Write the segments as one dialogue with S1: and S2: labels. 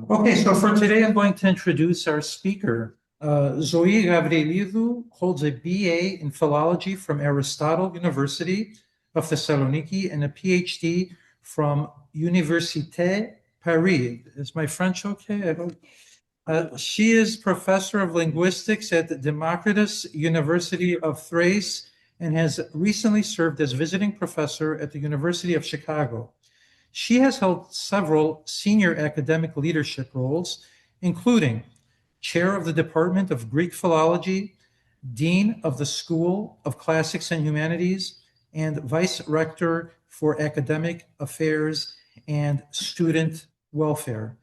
S1: Okay, so for today, I'm going to introduce our speaker. Zoe Gavriilidou holds a BA in philology from Aristotle University of Thessaloniki and a PhD from Université Paris. Is my French okay? I hope. She is professor of linguistics at the Democritus University of Thrace and has recently served as visiting professor at the University of Chicago. She has held several senior academic leadership roles, including chair of the Department of Greek Philology, dean of the School of Classics and Humanities, and vice rector for academic affairs and student welfare.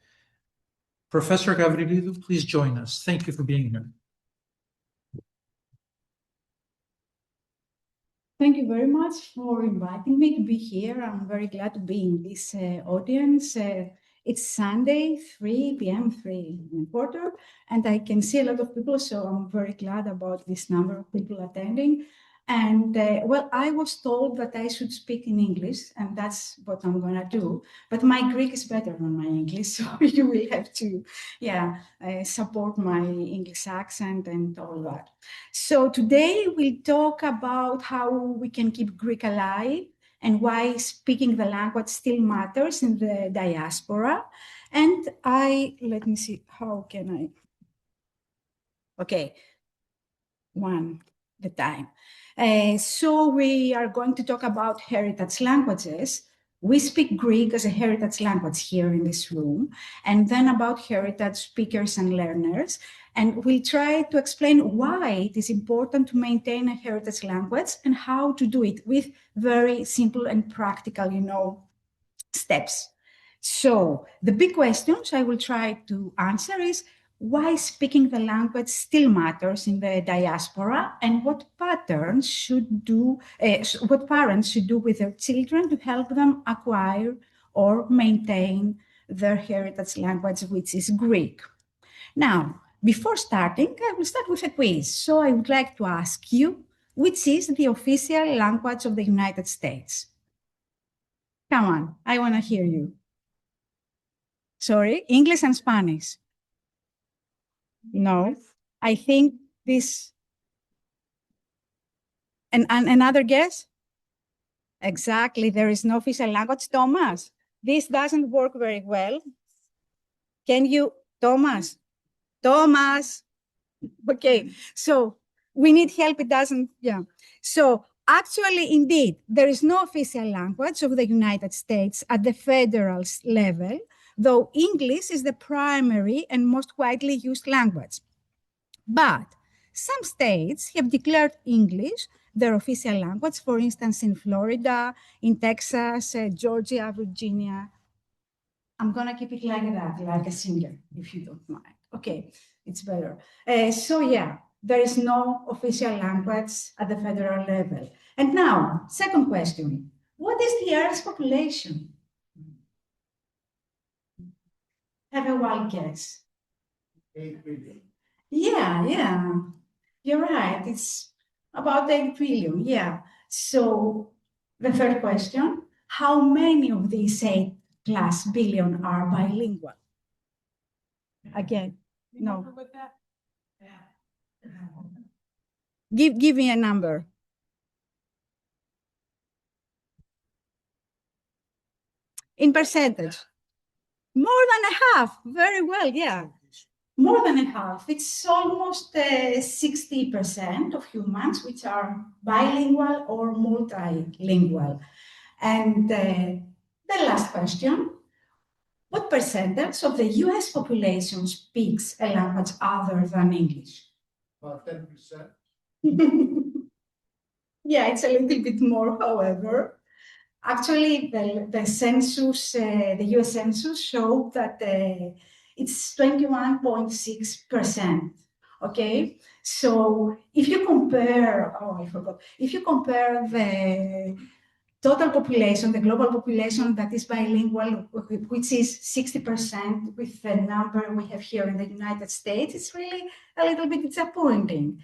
S1: Professor Gavriilidou, please join us. Thank you for being here.
S2: Thank you very much for inviting me to be here. I'm very glad to be in this audience. It's Sunday, 3 p.m., 3:15, and I can see a lot of people, so I'm very glad about this number of people attending. And well, I was told that I should speak in English, and that's what I'm going to do. But my Greek is better than my English, so you will have to, support my English accent and all that. So today we'll talk about how we can keep Greek alive and why speaking the language still matters in the diaspora. And let me see, how can I? Okay, one at a time. So we are going to talk about heritage languages. We speak Greek as a heritage language here in this room, and then about heritage speakers and learners. And we'll try to explain why it is important to maintain a heritage language and how to do it with very simple and practical, steps. So the big questions I will try to answer is, why speaking the language still matters in the diaspora, and what parents should do with their children to help them acquire or maintain their heritage language, which is Greek. Now, before starting, I will start with a quiz. So I would like to ask you, which is the official language of the United States? Come on, I want to hear you. Sorry, English and Spanish. No, I think this. And another guess? Exactly, there is no official language. Thomas, this doesn't work very well. Can you, Thomas? Thomas. Okay, so we need help. It doesn't, yeah. So actually, indeed, there is no official language of the United States at the federal level, though English is the primary and most widely used language. But some states have declared English their official language, for instance, in Florida, in Texas, Georgia, Virginia. I'm going to keep it like that, like a singer, if you don't mind. Okay, it's better. So yeah, there is no official language at the federal level. And now, second question. What is the Earth's population? Have a wild guess.
S1: 8 billion.
S2: Yeah, you're right. It's about 8 billion, yeah. So the third question, how many of these 8+ billion are bilingual? Again, no. Give me a number. In percentage. More than a half. Very well, yeah. More than a half. It's almost 60% of humans which are bilingual or multilingual. And the last question, what percentage of the US population speaks a language other than English?
S1: About 10%.
S2: Yeah, it's a little bit more, however. Actually, the census, the US Census showed that it's 21.6%. Okay, so if you compare, if you compare the total population, the global population that is bilingual, which is 60% with the number we have here in the United States, it's really a little bit disappointing.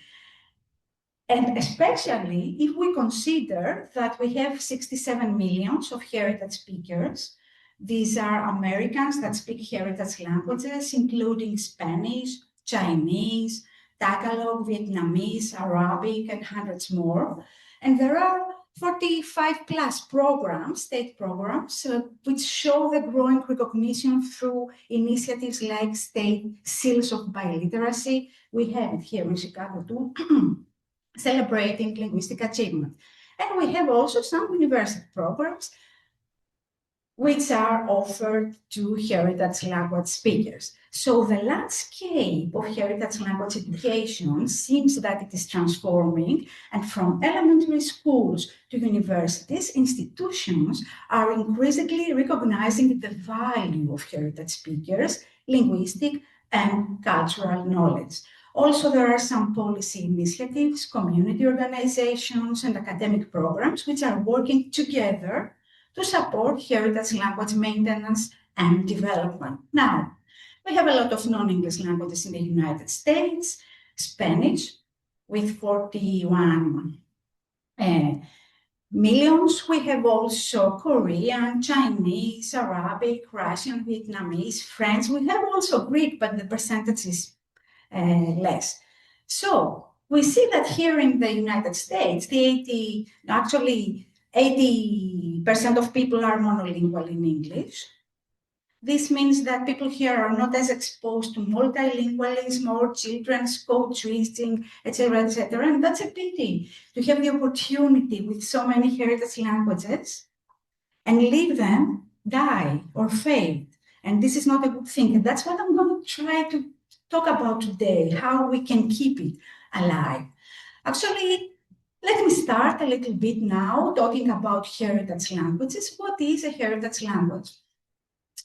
S2: And especially if we consider that we have 67 million of heritage speakers, These are Americans that speak heritage languages, including Spanish, Chinese, Tagalog, Vietnamese, Arabic, and hundreds more. And there are 45 plus programs, state programs, which show the growing recognition through initiatives like state seals of biliteracy. We have it here in Chicago too, celebrating linguistic achievement. And we have also some university programs which are offered to heritage language speakers. So the landscape of heritage language education seems that it is transforming, and from elementary schools to universities, institutions are increasingly recognizing the value of heritage speakers, linguistic and cultural knowledge. Also, there are some policy initiatives, community organizations, and academic programs which are working together to support heritage language maintenance and development. Now, we have a lot of non-English languages in the United States, Spanish with 41 millions. We have also Korean, Chinese, Arabic, Russian, Vietnamese, French. We have also Greek, but the percentage is less. So we see that here in the United States, 80% of people are monolingual in English. This means that people here are not as exposed to multilingualism or children's co-choosing, etc., etc. And that's a pity to have the opportunity with so many heritage languages and leave them die or fade. And this is not a good thing. And that's what I'm going to try to talk about today, how we can keep it alive. Actually, let me start a little bit now talking about heritage languages. What is a heritage language?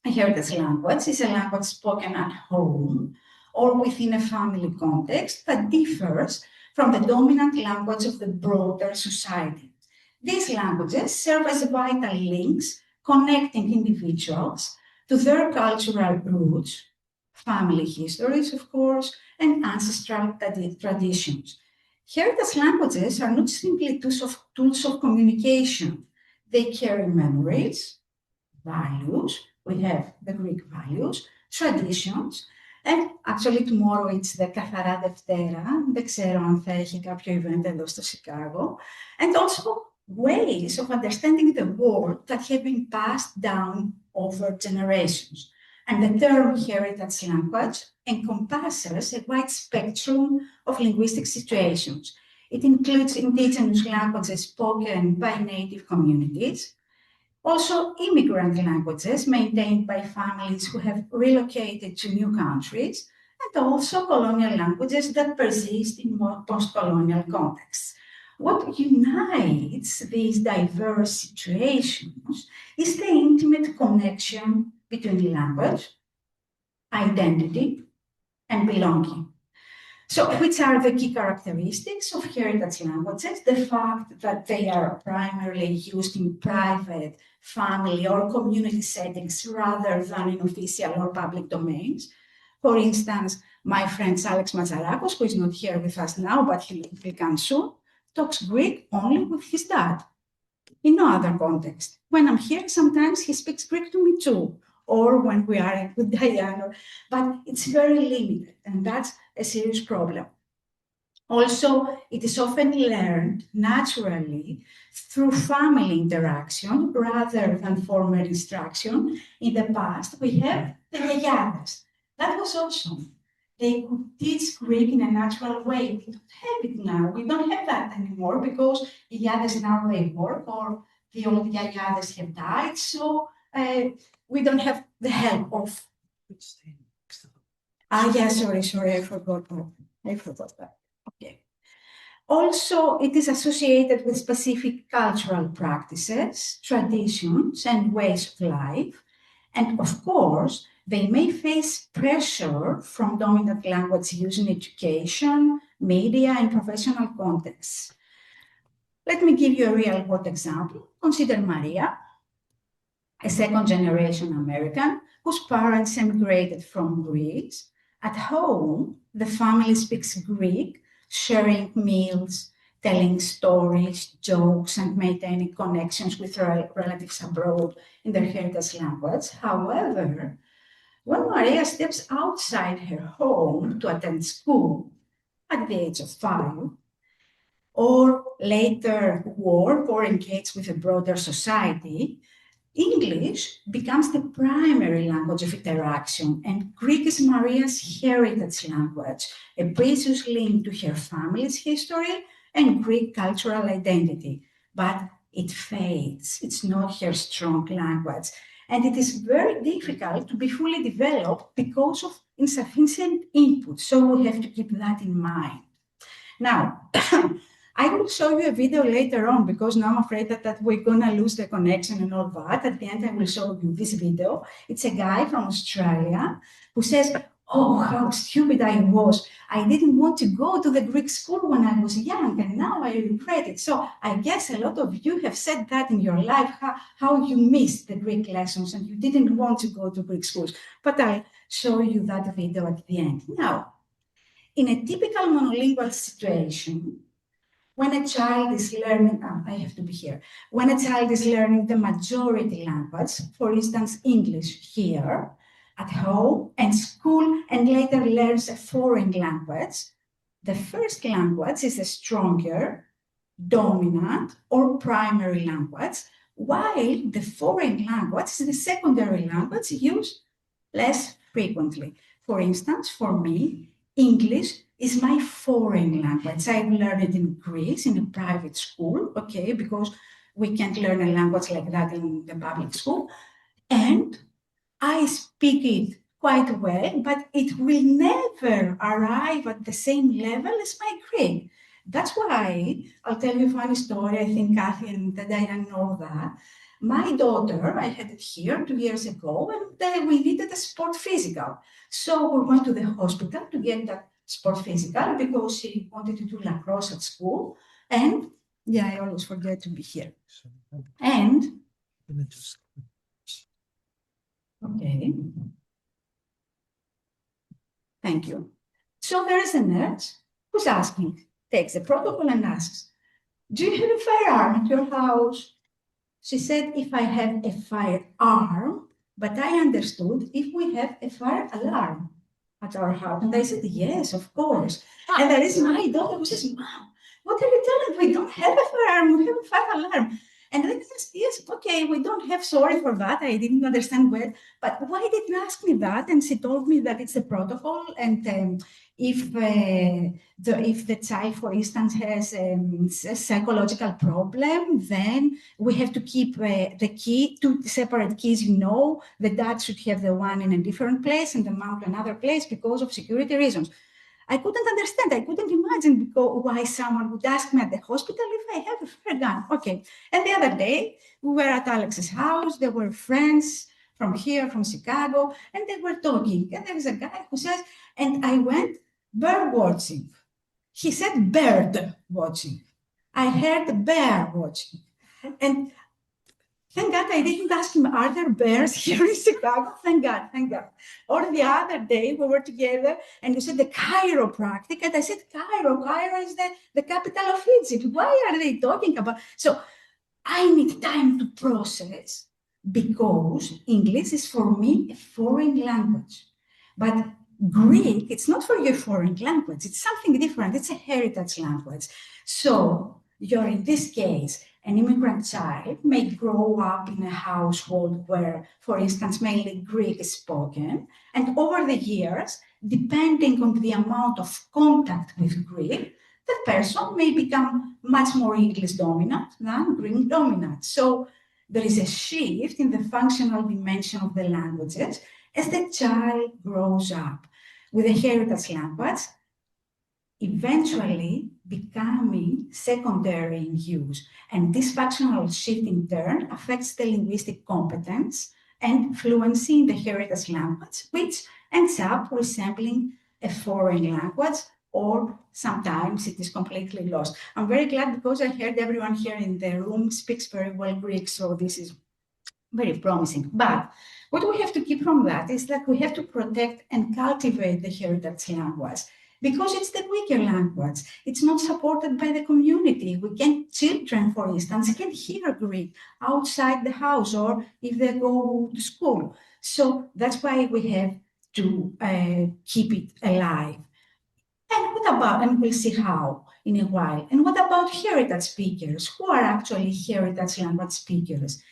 S2: A heritage language is a language spoken at home or within a family context that differs from the dominant language of the broader society. These languages serve as vital links connecting individuals to their cultural roots, family histories, of course, and ancestral traditions. Heritage languages are not simply tools of communication. They carry memories, values. We have the Greek values, traditions, and actually tomorrow it's the Καθαρά Δευτέρα. Δεν ξέρω αν θα έχει κάποιο event εδώ στο Chicago. And also ways of understanding the world that have been passed down over generations. And the term heritage language encompasses a wide spectrum of linguistic situations. It includes indigenous languages spoken by native communities, also immigrant languages maintained by families who have relocated to new countries, and also colonial languages that persist in more post-colonial contexts. What unites these diverse situations is the intimate connection between language, identity, and belonging. So, which are the key characteristics of heritage languages? The fact that they are primarily used in private, family, or community settings rather than in official or public domains. For instance, my friend Alex Mazarakos, who is not here with us now, but he will come soon, talks Greek only with his dad, in no other context. When I'm here, sometimes he speaks Greek to me too, or when we are with Diana, but it's very limited, and that's a serious problem. Also, it is often learned naturally through family interaction rather than formal instruction. In the past, we have the γιαγιάδες. That was awesome. They could teach Greek in a natural way. We don't have it now. We don't have that anymore because γιαγιάδες now they work or the old γιαγιάδες have died. So we don't have the help of. Sorry, I forgot that. Okay. Also, it is associated with specific cultural practices, traditions, and ways of life. And of course, they may face pressure from dominant language use in education, media, and professional contexts. Let me give you a real-world example. Consider Maria, a second-generation American whose parents emigrated from Greece. At home, the family speaks Greek, sharing meals, telling stories, jokes, and maintaining connections with relatives abroad in their heritage language. However, when Maria steps outside her home to attend school at the age of 5, or later work or engage with a broader society, English becomes the primary language of interaction, and Greek is Maria's heritage language, a precious link to her family's history and Greek cultural identity. But it fades, it's not her strong language, and it is very difficult to be fully developed because of insufficient input, so we have to keep that in mind. Now, I will show you a video later on because now I'm afraid that we're going to lose the connection and all that. At the end, I will show you this video. It's a guy from Australia who says, "Oh, how stupid I was. I didn't want to go to the Greek school when I was young, and now I regret it." So I guess a lot of you have said that in your life, how you missed the Greek lessons and you didn't want to go to Greek schools. But I'll show you that video at the end. Now, in a typical monolingual situation, when a child is learning, I have to be here. When a child is learning the majority language, for instance, English here at home and school, and later learns a foreign language, the first language is a stronger, dominant, or primary language, while the foreign language is the secondary language used less frequently. For instance, for me, English is my foreign language. I learned it in Greece in a private school, okay, because we can't learn a language like that in the public school. And I speak it quite well, but it will never arrive at the same level as my Greek. That's why I'll tell you a funny story. I think Kathy and Diana know that. My daughter, I had it here 2 years ago, and we needed a sport physical. So we went to the hospital to get that sport physical because she wanted to do lacrosse at school. And yeah, I always forget to be here. And okay. Thank you. So there is a nurse who's asking, takes the protocol and asks, "Do you have a firearm at your house?" She said, "If I have a firearm," but I understood if we have a fire alarm at our house. And I said, "Yes, of course." And there is my daughter who says, "Mom, what are you telling? We don't have a firearm, we have a fire alarm." And then I said, "Yes, okay, we don't have, sorry for that. I didn't understand well, but why didn't you ask me that?" And she told me that it's a protocol, and if the child, for instance, has a psychological problem, then we have to keep the key, 2 separate keys, the dad should have the one in a different place and the mom in another place because of security reasons. I couldn't understand, I couldn't imagine why someone would ask me at the hospital if I have a fire gun. Okay, and the other day, we were at Alex's house, there were friends from here, from Chicago, and they were talking. And there is a guy who says, and I went bird watching. He said bird watching. I heard bear watching. And thank God I didn't ask him, are there bears here in Chicago? Thank God, thank God. Or the other day we were together and you said the chiropractic, and I said, Cairo is the capital of Egypt. Why are they talking about? So I need time to process because English is for me a foreign language. But Greek, it's not for you a foreign language. It's something different. It's a heritage language. So you're in this case, an immigrant child may grow up in a household where, for instance, mainly Greek is spoken. And over the years, depending on the amount of contact with Greek, that person may become much more English dominant than Greek dominant. So there is a shift in the functional dimension of the languages as the child grows up with a heritage language, eventually becoming secondary in use. And this functional shift in turn affects the linguistic competence and fluency in the heritage language, which ends up resembling a foreign language, or sometimes it is completely lost. I'm very glad because I heard everyone here in the room speaks very well Greek, so this is very promising. But what we have to keep from that is that we have to protect and cultivate the heritage language. because it's the weaker language. It's not supported by the community. Children, for instance, can hear Greek outside the house or if they go to school. So that's why we have to keep it alive. And we'll see how in a while. And what about heritage speakers? Who are actually heritage language speakers?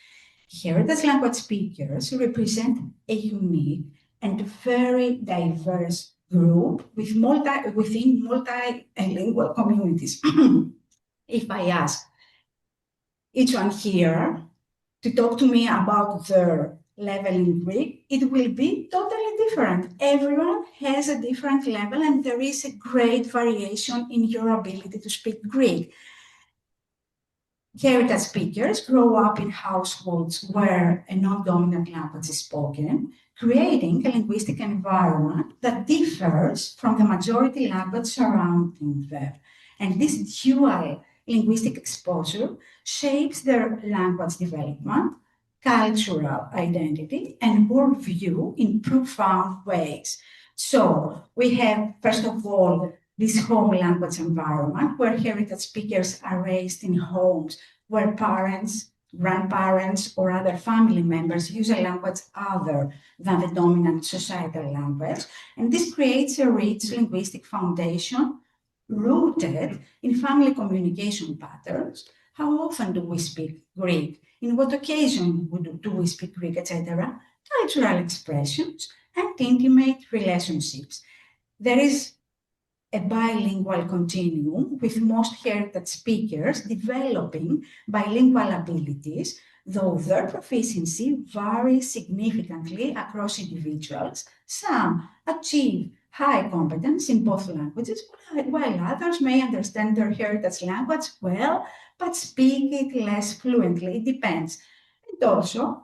S2: Heritage language speakers represent a unique and very diverse group within multilingual communities. If I ask each one here to talk to me about their level in Greek, it will be totally different. Everyone has a different level, and there is a great variation in your ability to speak Greek. Heritage speakers grow up in households where a non-dominant language is spoken, creating a linguistic environment that differs from the majority language surrounding them. And this dual linguistic exposure shapes their language development, cultural identity, and worldview in profound ways. So we have, first of all, this home language environment where heritage speakers are raised in homes where parents, grandparents, or other family members use a language other than the dominant societal language. And this creates a rich linguistic foundation rooted in family communication patterns. How often do we speak Greek? In what occasion do we speak Greek, etc.? Cultural expressions and intimate relationships. There is a bilingual continuum with most heritage speakers developing bilingual abilities, though their proficiency varies significantly across individuals. Some achieve high competence in both languages, while others may understand their heritage language well, but speak it less fluently. It depends. And also,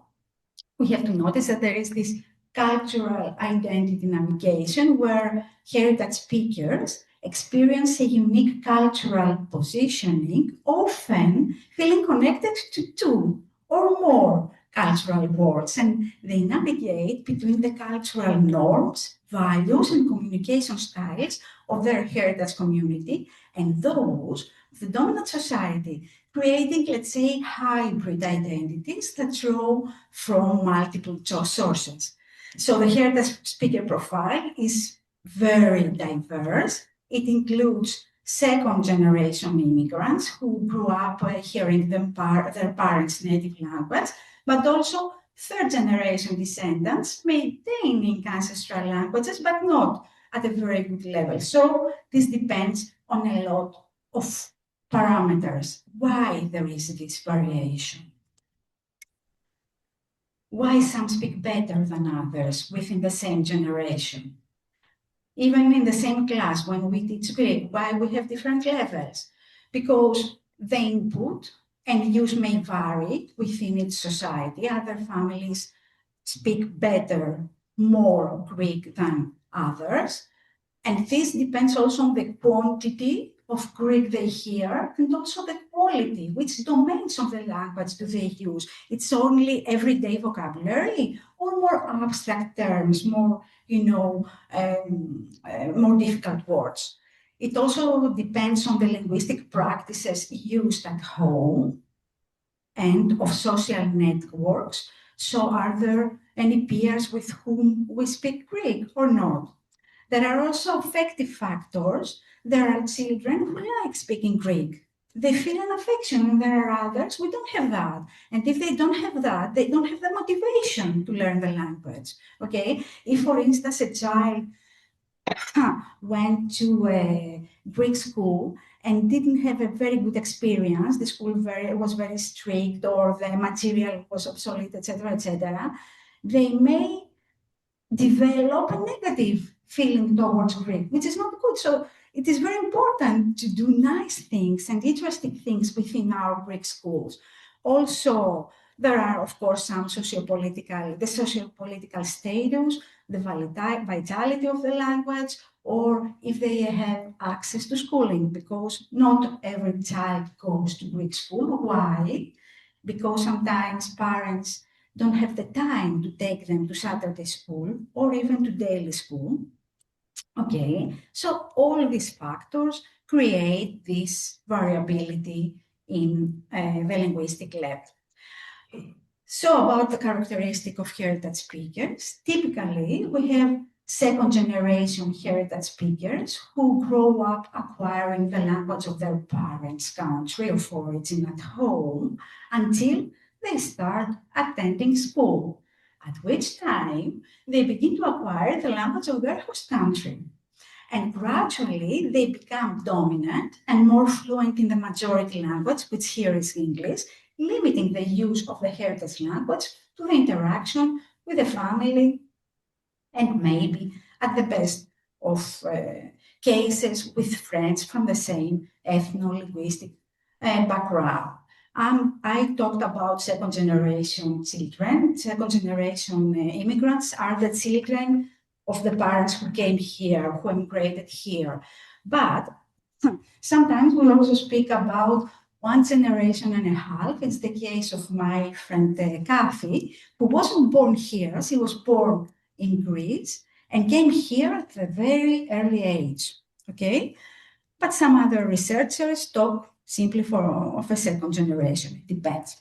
S2: we have to notice that there is this cultural identity navigation where heritage speakers experience a unique cultural positioning, often feeling connected to two or more cultural worlds, and they navigate between the cultural norms, values, and communication styles of their heritage community and those of the dominant society, creating, let's say, hybrid identities that draw from multiple sources. So the heritage speaker profile is very diverse. It includes second-generation immigrants who grew up hearing their parents' native language, but also third-generation descendants maintaining ancestral languages, but not at a very good level. So this depends on a lot of parameters. Why there is this variation? Why some speak better than others within the same generation? Even in the same class, when we teach Greek, why we have different levels? Because the input and use may vary within each society. Other families speak better, more Greek than others. And this depends also on the quantity of Greek they hear and also the quality, which domains of the language do they use. It's only everyday vocabulary or more abstract terms, more, more difficult words. It also depends on the linguistic practices used at home and of social networks. So are there any peers with whom we speak Greek or not? There are also affective factors. There are children who like speaking Greek. They feel an affection, and there are others who don't have that. And if they don't have that, they don't have the motivation to learn the language. Okay? If, for instance, a child went to a Greek school and didn't have a very good experience, the school was very strict, or the material was obsolete, etc., they may develop a negative feeling towards Greek, which is not good. So it is very important to do nice things and interesting things within our Greek schools. Also, there are, of course, the socio-political status, the vitality of the language, or if they have access to schooling, because not every child goes to Greek school. Why? Because sometimes parents don't have the time to take them to Saturday school or even to daily school. Okay, so all these factors create this variability in the linguistic level. So about the characteristic of heritage speakers, typically we have second generation heritage speakers who grow up acquiring the language of their parents' country of origin at home until they start attending school, at which time they begin to acquire the language of their host country. And gradually they become dominant and more fluent in the majority language, which here is English, limiting the use of the heritage language to the interaction with the family and maybe, at the best of cases, with friends from the same ethno-linguistic background. I talked about second generation children. Second generation immigrants are the children of the parents who came here, who immigrated here. But sometimes we also speak about one generation and a half. It's the case of my friend Kathy, who wasn't born here. She was born in Greece and came here at a very early age. Okay, but some other researchers talk simply of a second generation. It depends.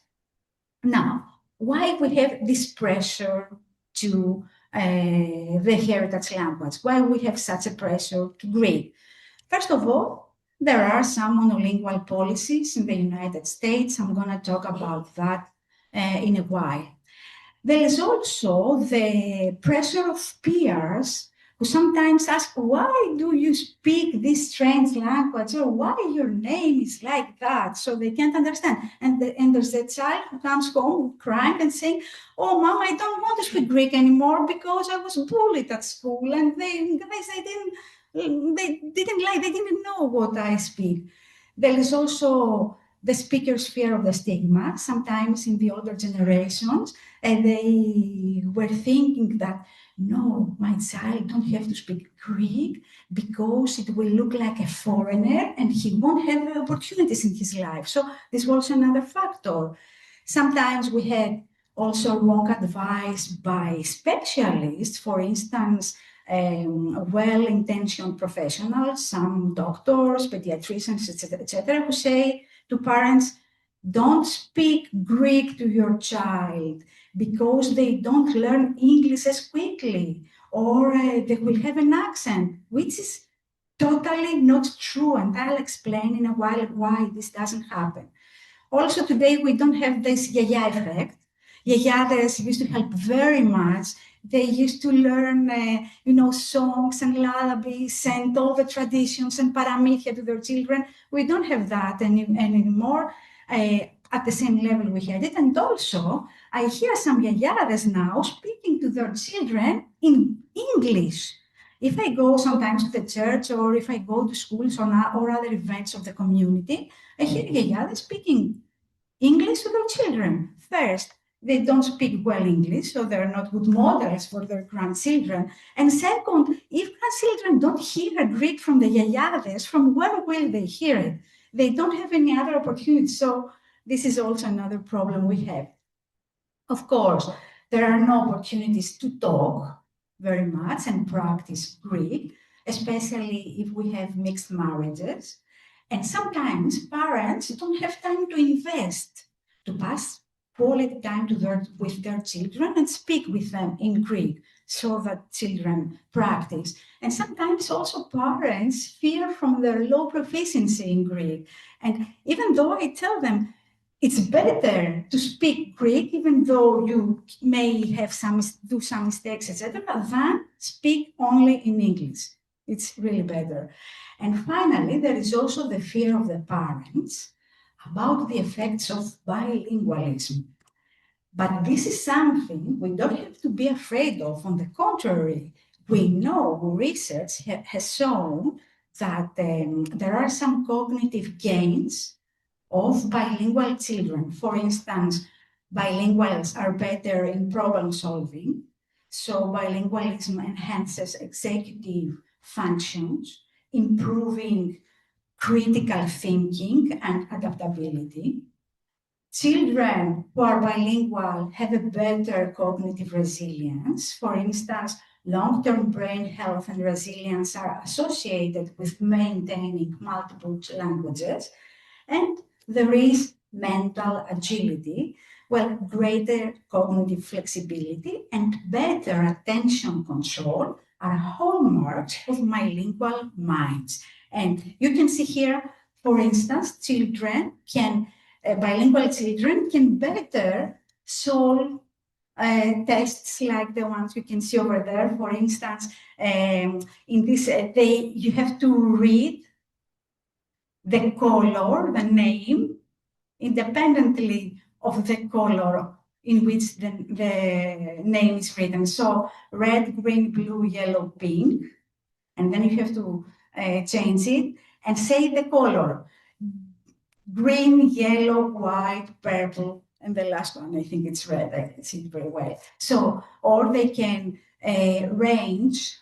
S2: Now, why we have this pressure to the heritage language? Why we have such a pressure to Greek? First of all, there are some monolingual policies in the United States. I'm going to talk about that in a while. There is also the pressure of peers who sometimes ask, why do you speak this strange language, or why your name is like that? So they can't understand. And there's a child who comes home crying and saying, oh, Mom, I don't want to speak Greek anymore because I was bullied at school and they didn't know what I speak. There is also the speaker's fear of the stigma. Sometimes in the older generations, and they were thinking that, no, my child don't have to speak Greek because it will look like a foreigner and he won't have opportunities in his life. So this was another factor. Sometimes we had also wrong advice by specialists, for instance, well-intentioned professionals, some doctors, pediatricians, etc., who say to parents, don't speak Greek to your child because they don't learn English as quickly, or they will have an accent, which is totally not true. And I'll explain in a while why this doesn't happen. Also, today we don't have this yaya effect. Yayades used to help very much. They used to learn, songs and lullabies and all the traditions and paramithia to their children. We don't have that anymore. At the same level we had it. And also, I hear some yayades now speaking to their children in English. If I go sometimes to the church or if I go to schools or other events of the community, I hear yayades speaking English to their children. First, they don't speak well English, so they're not good models for their grandchildren. And second, if grandchildren don't hear Greek from the yayades, from where will they hear it? They don't have any other opportunity. So this is also another problem we have. Of course, there are no opportunities to talk very much and practice Greek, especially if we have mixed marriages. And sometimes parents don't have time to invest, to pass quality time with their children and speak with them in Greek so that children practice. And sometimes also parents fear from their low proficiency in Greek. And even though I tell them, it's better to speak Greek, even though you may have do some mistakes, etc., than speak only in English. It's really better. And finally, there is also the fear of the parents about the effects of bilingualism. But this is something we don't have to be afraid of. On the contrary, we know research has shown that there are some cognitive gains of bilingual children. For instance, bilinguals are better in problem solving. So bilingualism enhances executive functions, improving critical thinking and adaptability. Children who are bilingual have a better cognitive resilience. For instance, long-term brain health and resilience are associated with maintaining multiple languages. And there is mental agility, well, greater cognitive flexibility and better attention control are hallmarks of bilingual minds. And you can see here, for instance, bilingual children can better solve tests like the ones you can see over there. For instance, in this, you have to read the color, the name, independently of the color in which the name is written. So red, green, blue, yellow, pink, and then you have to change it and say the color. Green, yellow, white, purple, and the last one, I think it's red. I can see it very well. So, or they can range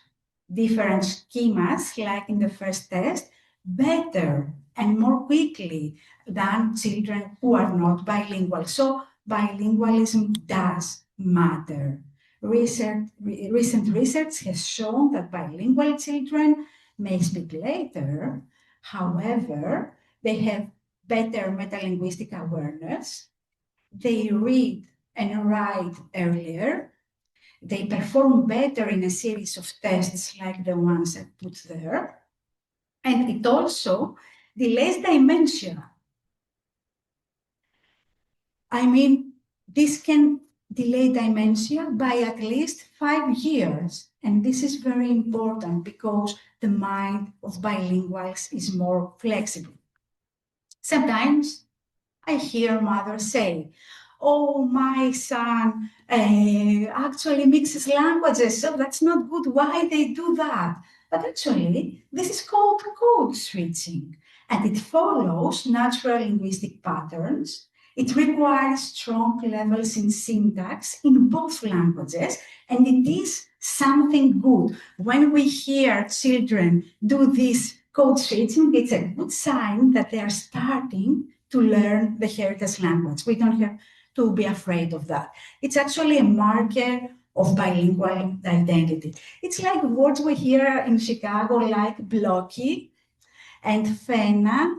S2: different schemas, like in the first test, better and more quickly than children who are not bilingual. So, bilingualism does matter. Recent research has shown that bilingual children may speak later. However, they have better metalinguistic awareness. They read and write earlier. They perform better in a series of tests like the ones I put there. And it also delays dementia. I mean, this can delay dementia by at least 5 years. And this is very important because the mind of bilinguals is more flexible. Sometimes I hear mothers say, oh, my son actually mixes languages, so that's not good. Why they do that? But actually, this is called code switching, and it follows natural linguistic patterns. It requires strong levels in syntax in both languages, and it is something good. When we hear children do this code switching, it's a good sign that they are starting to learn the heritage language. We don't have to be afraid of that. It's actually a marker of bilingual identity. It's like words we hear in Chicago, like blocky and fena,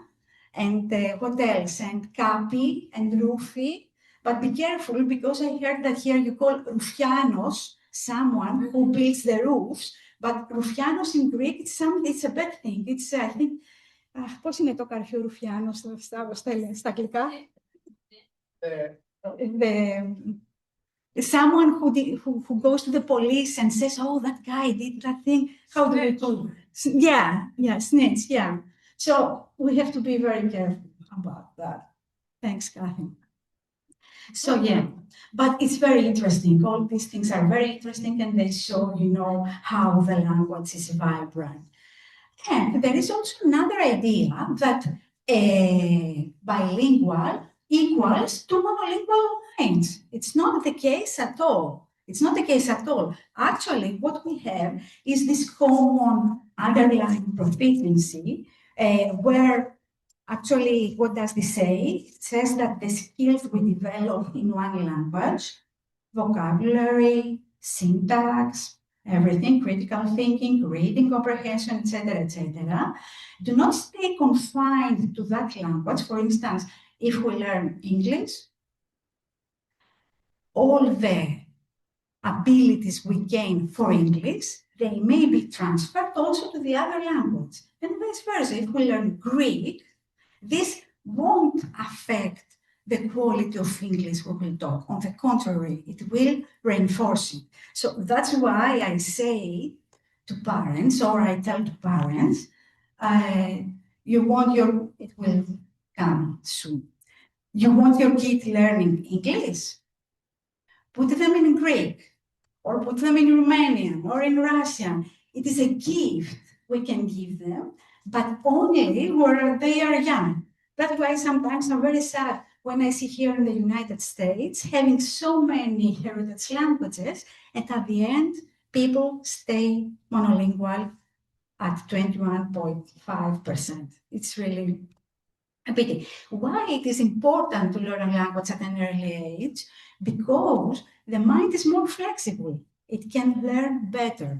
S2: and what else? And capi and rufi. But be careful, because I heard that here you call rufianos someone who builds the roofs, but rufianos in Greek, it's a bad thing. It's, I think, πώς είναι το καρφιό ρουφιάνο στα αγγλικά? Someone who goes to the police and says, oh, that guy did that thing. How do you call it? Yeah, snitch, yeah. So we have to be very careful about that. Thanks, Kathy. So yeah, but it's very interesting. All these things are very interesting, and they show, how the language is vibrant. And there is also another idea that bilingual equals to monolingual minds. It's not the case at all. It's not the case at all. Actually, what we have is this common underlying proficiency where actually, what does this say? It says that the skills we develop in one language, vocabulary, syntax, everything, critical thinking, reading comprehension, etc., do not stay confined to that language. For instance, if we learn English, all the abilities we gain for English, they may be transferred also to the other language. And vice versa, if we learn Greek, this won't affect the quality of English we will talk. On the contrary, it will reinforce it. So that's why I say to parents, or I tell to parents, it will come soon. You want your kid learning English? Put them in Greek, or put them in Romanian, or in Russian. It is a gift we can give them, but only where they are young. That's why sometimes I'm very sad when I see here in the United States having so many heritage languages, and at the end, people stay monolingual at 21.5%. It's really a pity. Why it is important to learn a language at an early age? Because the mind is more flexible. it can learn better,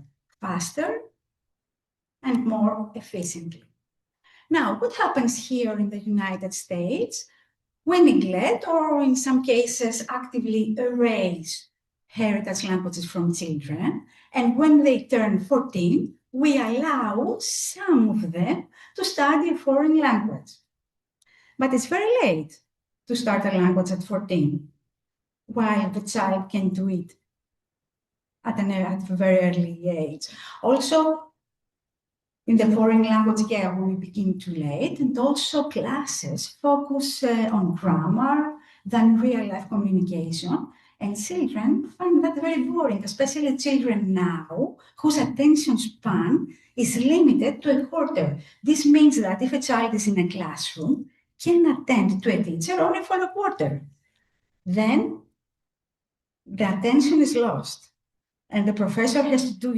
S2: faster, and more efficiently. Now, what happens here in the United States? We neglect, or in some cases actively erase, heritage languages from children. And when they turn 14, we allow some of them to study a foreign language. But it's very late to start a language at 14, while the child can do it at a very early age. Also, in the foreign language, we begin too late, and also classes focus on grammar than real-life communication, and children find that very boring, especially children now whose attention span is limited to a quarter. This means that if a child is in a classroom, can attend to a teacher only for a quarter, then the attention is lost. And the professor has to do,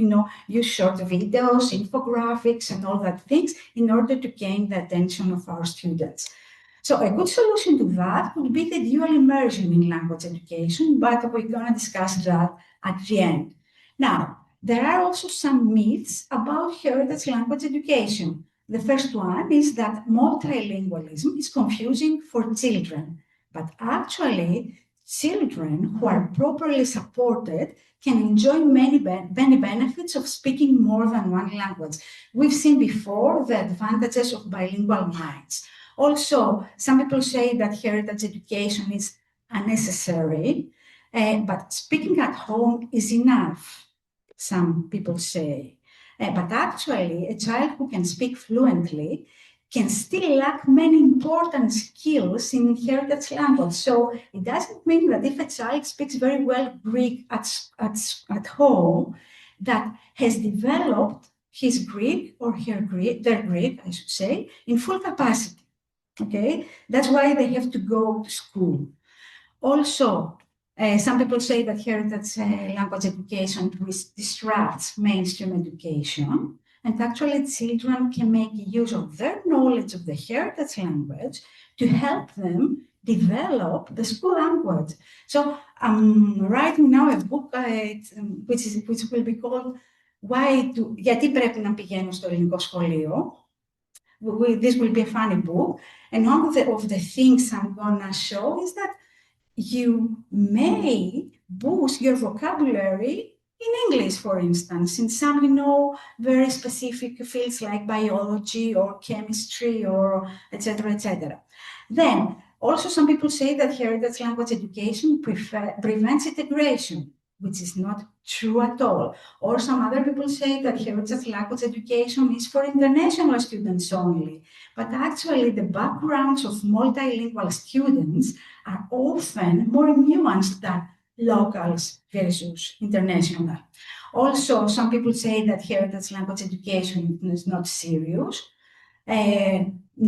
S2: use short videos, infographics, and all that things in order to gain the attention of our students. So a good solution to that would be the dual immersion in language education, but we're going to discuss that at the end. Now, there are also some myths about heritage language education. The first one is that multilingualism is confusing for children, but actually, children who are properly supported can enjoy many benefits of speaking more than one language. We've seen before the advantages of bilingual minds. Also, some people say that heritage education is unnecessary, but speaking at home is enough, some people say. But actually, a child who can speak fluently can still lack many important skills in heritage language. So it doesn't mean that if a child speaks very well Greek at home, that has developed his Greek or their Greek, I should say, in full capacity. Okay, that's why they have to go to school. Also, some people say that heritage language education distracts mainstream education. And actually, children can make use of their knowledge of the heritage language to help them develop the school language. So I'm writing now a book which will be called Γιατί πρέπει να πηγαίνω στο ελληνικό σχολείο. This will be a funny book. And one of the things I'm going to show is that you may boost your vocabulary in English, for instance, in some, very specific fields like biology or chemistry or etc., etc. Then, also some people say that heritage language education prevents integration, which is not true at all. Or some other people say that heritage language education is for international students only. But actually, the backgrounds of multilingual students are often more nuanced than locals versus international. Also, some people say that heritage language education is not serious.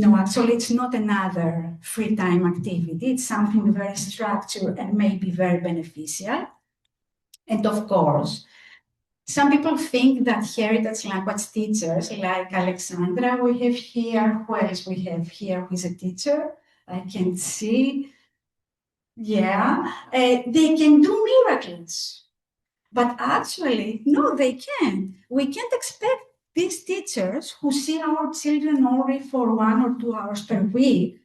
S2: No, actually, it's not another free time activity. It's something very structured and maybe very beneficial. And of course, some people think that heritage language teachers like Alexandra we have here, who else we have here who is a teacher? I can see. Yeah, they can do miracles. But actually, no, they can't. We can't expect these teachers who see our children only for 1 or 2 hours per week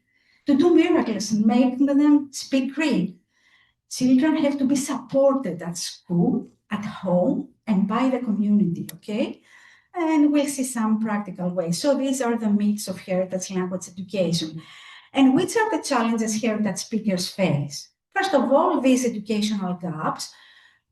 S2: to do miracles and make them speak Greek. Children have to be supported at school, at home, and by the community, okay? And we'll see some practical ways. So these are the myths of heritage language education. And which are the challenges heritage speakers face? First of all, these educational gaps,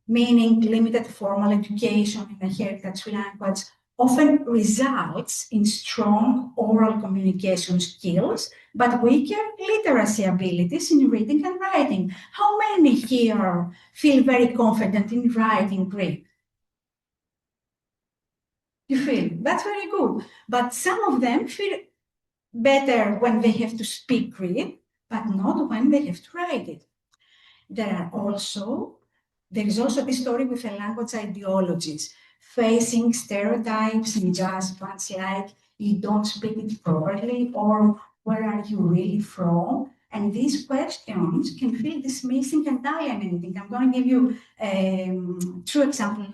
S2: meaning limited formal education in the heritage language, often results in strong oral communication skills, but weaker literacy abilities in reading and writing. How many here feel very confident in writing Greek? You feel? That's very good. But some of them feel better when they have to speak Greek, but not when they have to write it. There is also the story with the language ideologies, facing stereotypes and judgments like you don't speak it properly or where are you really from? And these questions can feel dismissing and alienating. I'm going to give you a true example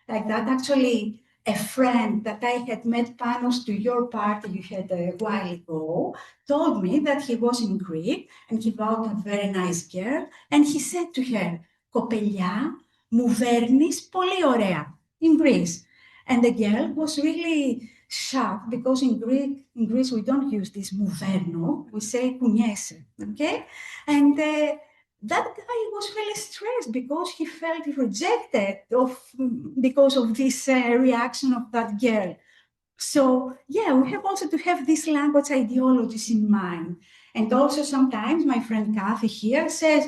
S2: like that. Actually, a friend that I had met Panos to your party you had a while ago told me that he was in Greece and he found a very nice girl and he said to her, "Κοπελιά, μου βέρνεις πολύ ωραία," in Greece. And the girl was really shocked because in Greece we don't use this mouverno, we say κουνιέσαι, okay? And that guy was really stressed because he felt rejected because of this reaction of that girl. So yeah, we have also to have these language ideologies in mind. And also sometimes my friend Kathy here says,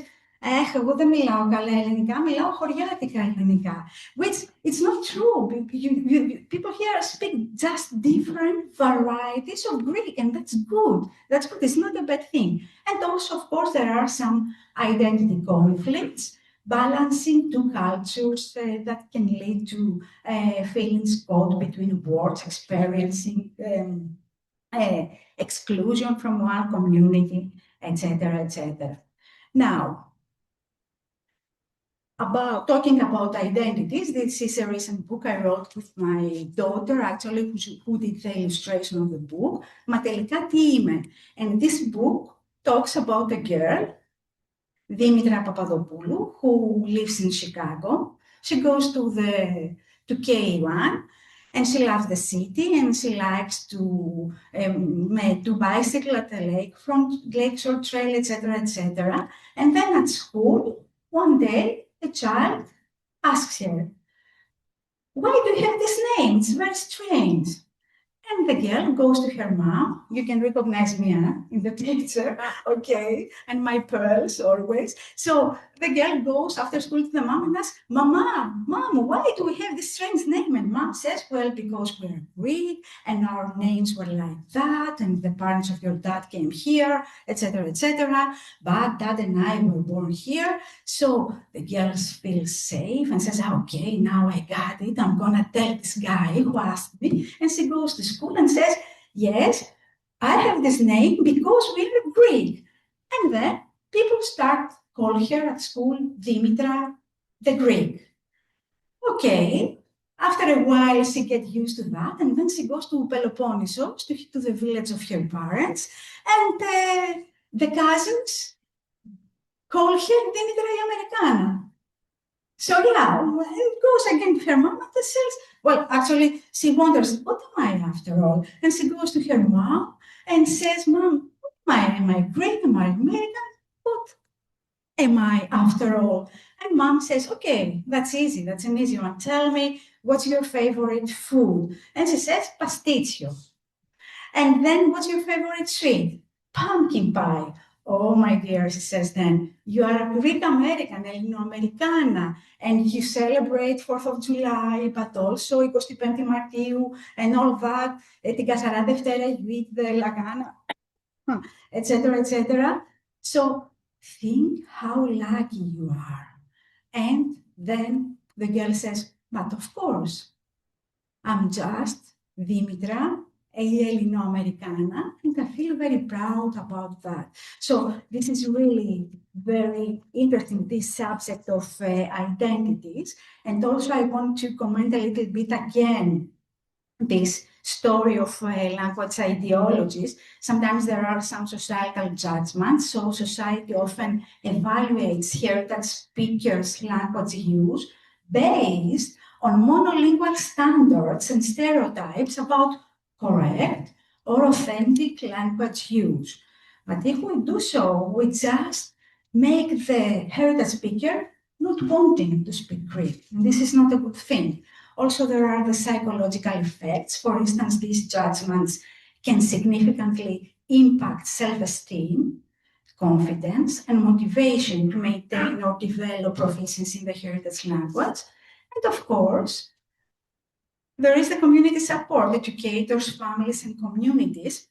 S2: εγώ δεν μιλάω καλά ελληνικά, μιλάω χωριάτικα ελληνικά. Which it's not true. People here speak just different varieties of Greek, and that's good. That's good. It's not a bad thing. And also, of course, there are some identity conflicts, balancing two cultures that can lead to feelings caught between words, experiencing exclusion from one community, etc., etc. Now, talking about identities, this is a recent book I wrote with my daughter, actually, who did the illustration of the book. Μα τελικά τι είμαι? And this book talks about a girl, Dimitra Papadopoulou, who lives in Chicago. She goes to K1, and she loves the city, and she likes to bicycle at the lakeshore trail, etc., etc. And then at school, one day, a child asks her, "Why do you have this name? It's very strange." And the girl goes to her mom. You can recognize me in the picture, okay? And my pearls always. So the girl goes after school to the mom and asks, Mom, why do we have this strange name? And mom says, well, because we're Greek and our names were like that, and the parents of your dad came here, etc., etc. But dad and I were born here. So the girl feels safe and says, okay, now I got it. I'm gonna tell this guy who asked me. And she goes to school and says, yes, I have this name because we're Greek. And then people start calling her at school Dimitra the Greek. Okay, after a while she gets used to that, and then she goes to Peloponnesos, to the village of her parents, and the cousins call her Dimitra the Americana. So yeah, it goes again to her mom and says, well, actually, she wonders, what am I after all? And she goes to her mom and says, Mom, what am I? Am I Greek? Am I American? What am I after all? And mom says, okay, that's easy. That's an easy one. Tell me, what's your favorite food? And she says, pasticcio. And then, what's your favorite sweet? Pumpkin pie. Oh, my dear, she says then, you are a Greek American, Ελληνοαμερικάνα, and you celebrate 4th of July, but also 25η Μαρτίου and all that, την Κασαρά Δευτέρα, you eat the lagana, etc., etc. So think how lucky you are. And then the girl says, but of course, I'm just Dimitra, a Ελληνοαμερικάνα, and I feel very proud about that. So this is really very interesting, this subject of identities. And also I want to comment a little bit again this story of language ideologies. Sometimes there are some societal judgments, so society often evaluates heritage speakers' language use based on monolingual standards and stereotypes about correct or authentic language use. But if we do so, we just make the heritage speaker not wanting to speak Greek. And this is not a good thing. Also, there are the psychological effects. For instance, these judgments can significantly impact self-esteem, confidence, and motivation to maintain or develop proficiency in the heritage language. And of course, there is the community support. Educators, families, and communities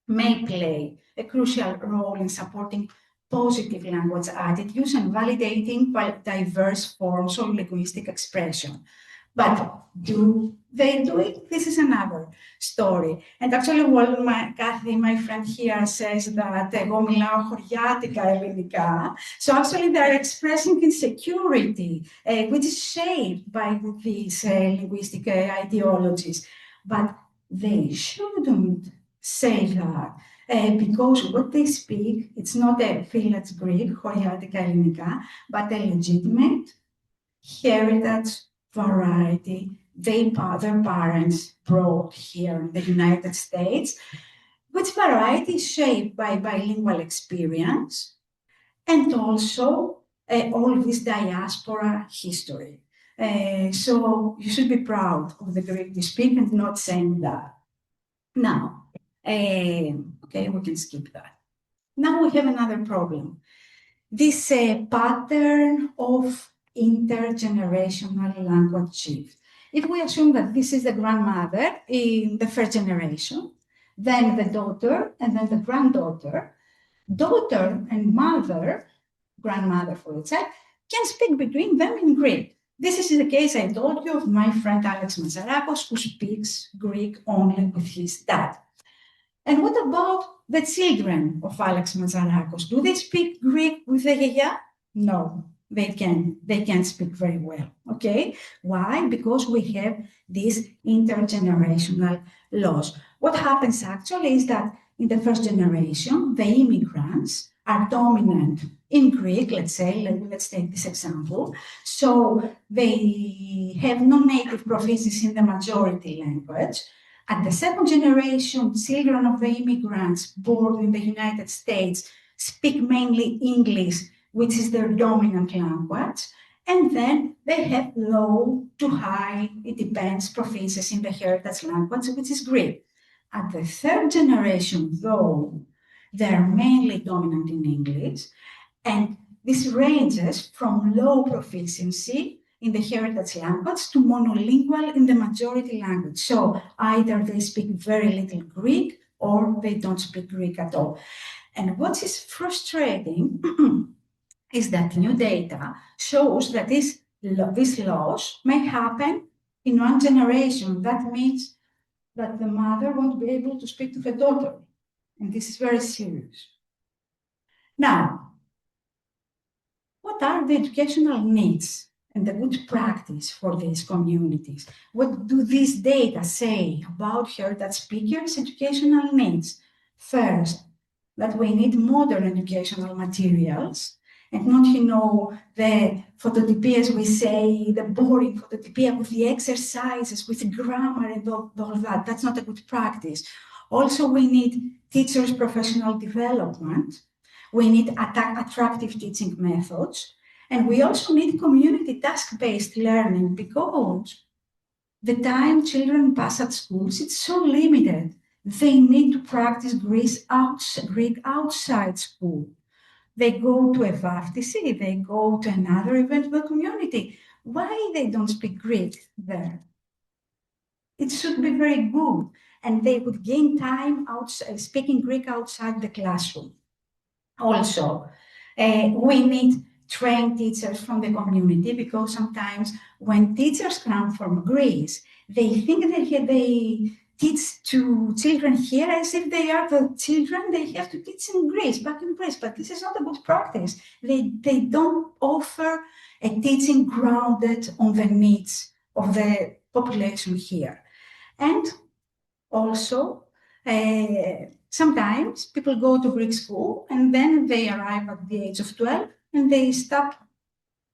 S2: may play a crucial role in supporting positive language attitudes and validating diverse forms of linguistic expression. But do they do it, this is another story. And actually, while Kathy, my friend here, says that εγώ μιλάω χωριάτικα ελληνικά, so actually they're expressing insecurity, which is shaped by these linguistic ideologies. But they shouldn't say that. Because what they speak, it's not a village Greek, χωριάτικα ελληνικά, but a legitimate heritage variety their parents brought here in the United States, which variety is shaped by bilingual experience and also all this diaspora history. So you should be proud of the Greek you speak and not saying that. Now, okay, we can skip that. Now we have another problem. This pattern of intergenerational language shift. If we assume that this is the grandmother in the first generation, then the daughter, and then the granddaughter, daughter and mother, grandmother for example, can speak between them in Greek. This is the case I told you of my friend Alex Mazarakos, who speaks Greek only with his dad. And what about the children of Alex Mazarakos? Do they speak Greek with the yaya? No, they can't speak very well, okay? Why? Because we have these intergenerational laws. What happens actually is that in the first generation, the immigrants are dominant in Greek, let's say, let's take this example. So they have no native proficiency in the majority language. At the second generation, children of the immigrants born in the United States speak mainly English, which is their dominant language. And then they have low to high, it depends, proficiency in the heritage language, which is Greek. At the third generation, though, they're mainly dominant in English. And this ranges from low proficiency in the heritage language to monolingual in the majority language. So either they speak very little Greek or they don't speak Greek at all. And what is frustrating is that new data shows that these laws may happen in one generation. That means that the mother won't be able to speak to the daughter. And this is very serious. Now, what are the educational needs and the good practice for these communities? What do these data say about heritage speakers' educational needs? First, that we need modern educational materials and not, the phototopia, as we say, the boring phototopia with the exercises, with the grammar and all that. That's not a good practice. Also, we need teachers' professional development. We need attractive teaching methods. And we also need community task-based learning because the time children pass at schools, it's so limited. They need to practice Greek outside school. They go to a baptism, they go to another event of the community. Why they don't speak Greek there? It should be very good. And they would gain time speaking Greek outside the classroom. Also, we need trained teachers from the community because sometimes when teachers come from Greece, they think that they teach to children here as if they are the children they have to teach in Greece, back in Greece. But this is not a good practice. They don't offer a teaching grounded on the needs of the population here. And also, sometimes people go to Greek school and then they arrive at the age of 12 and they stop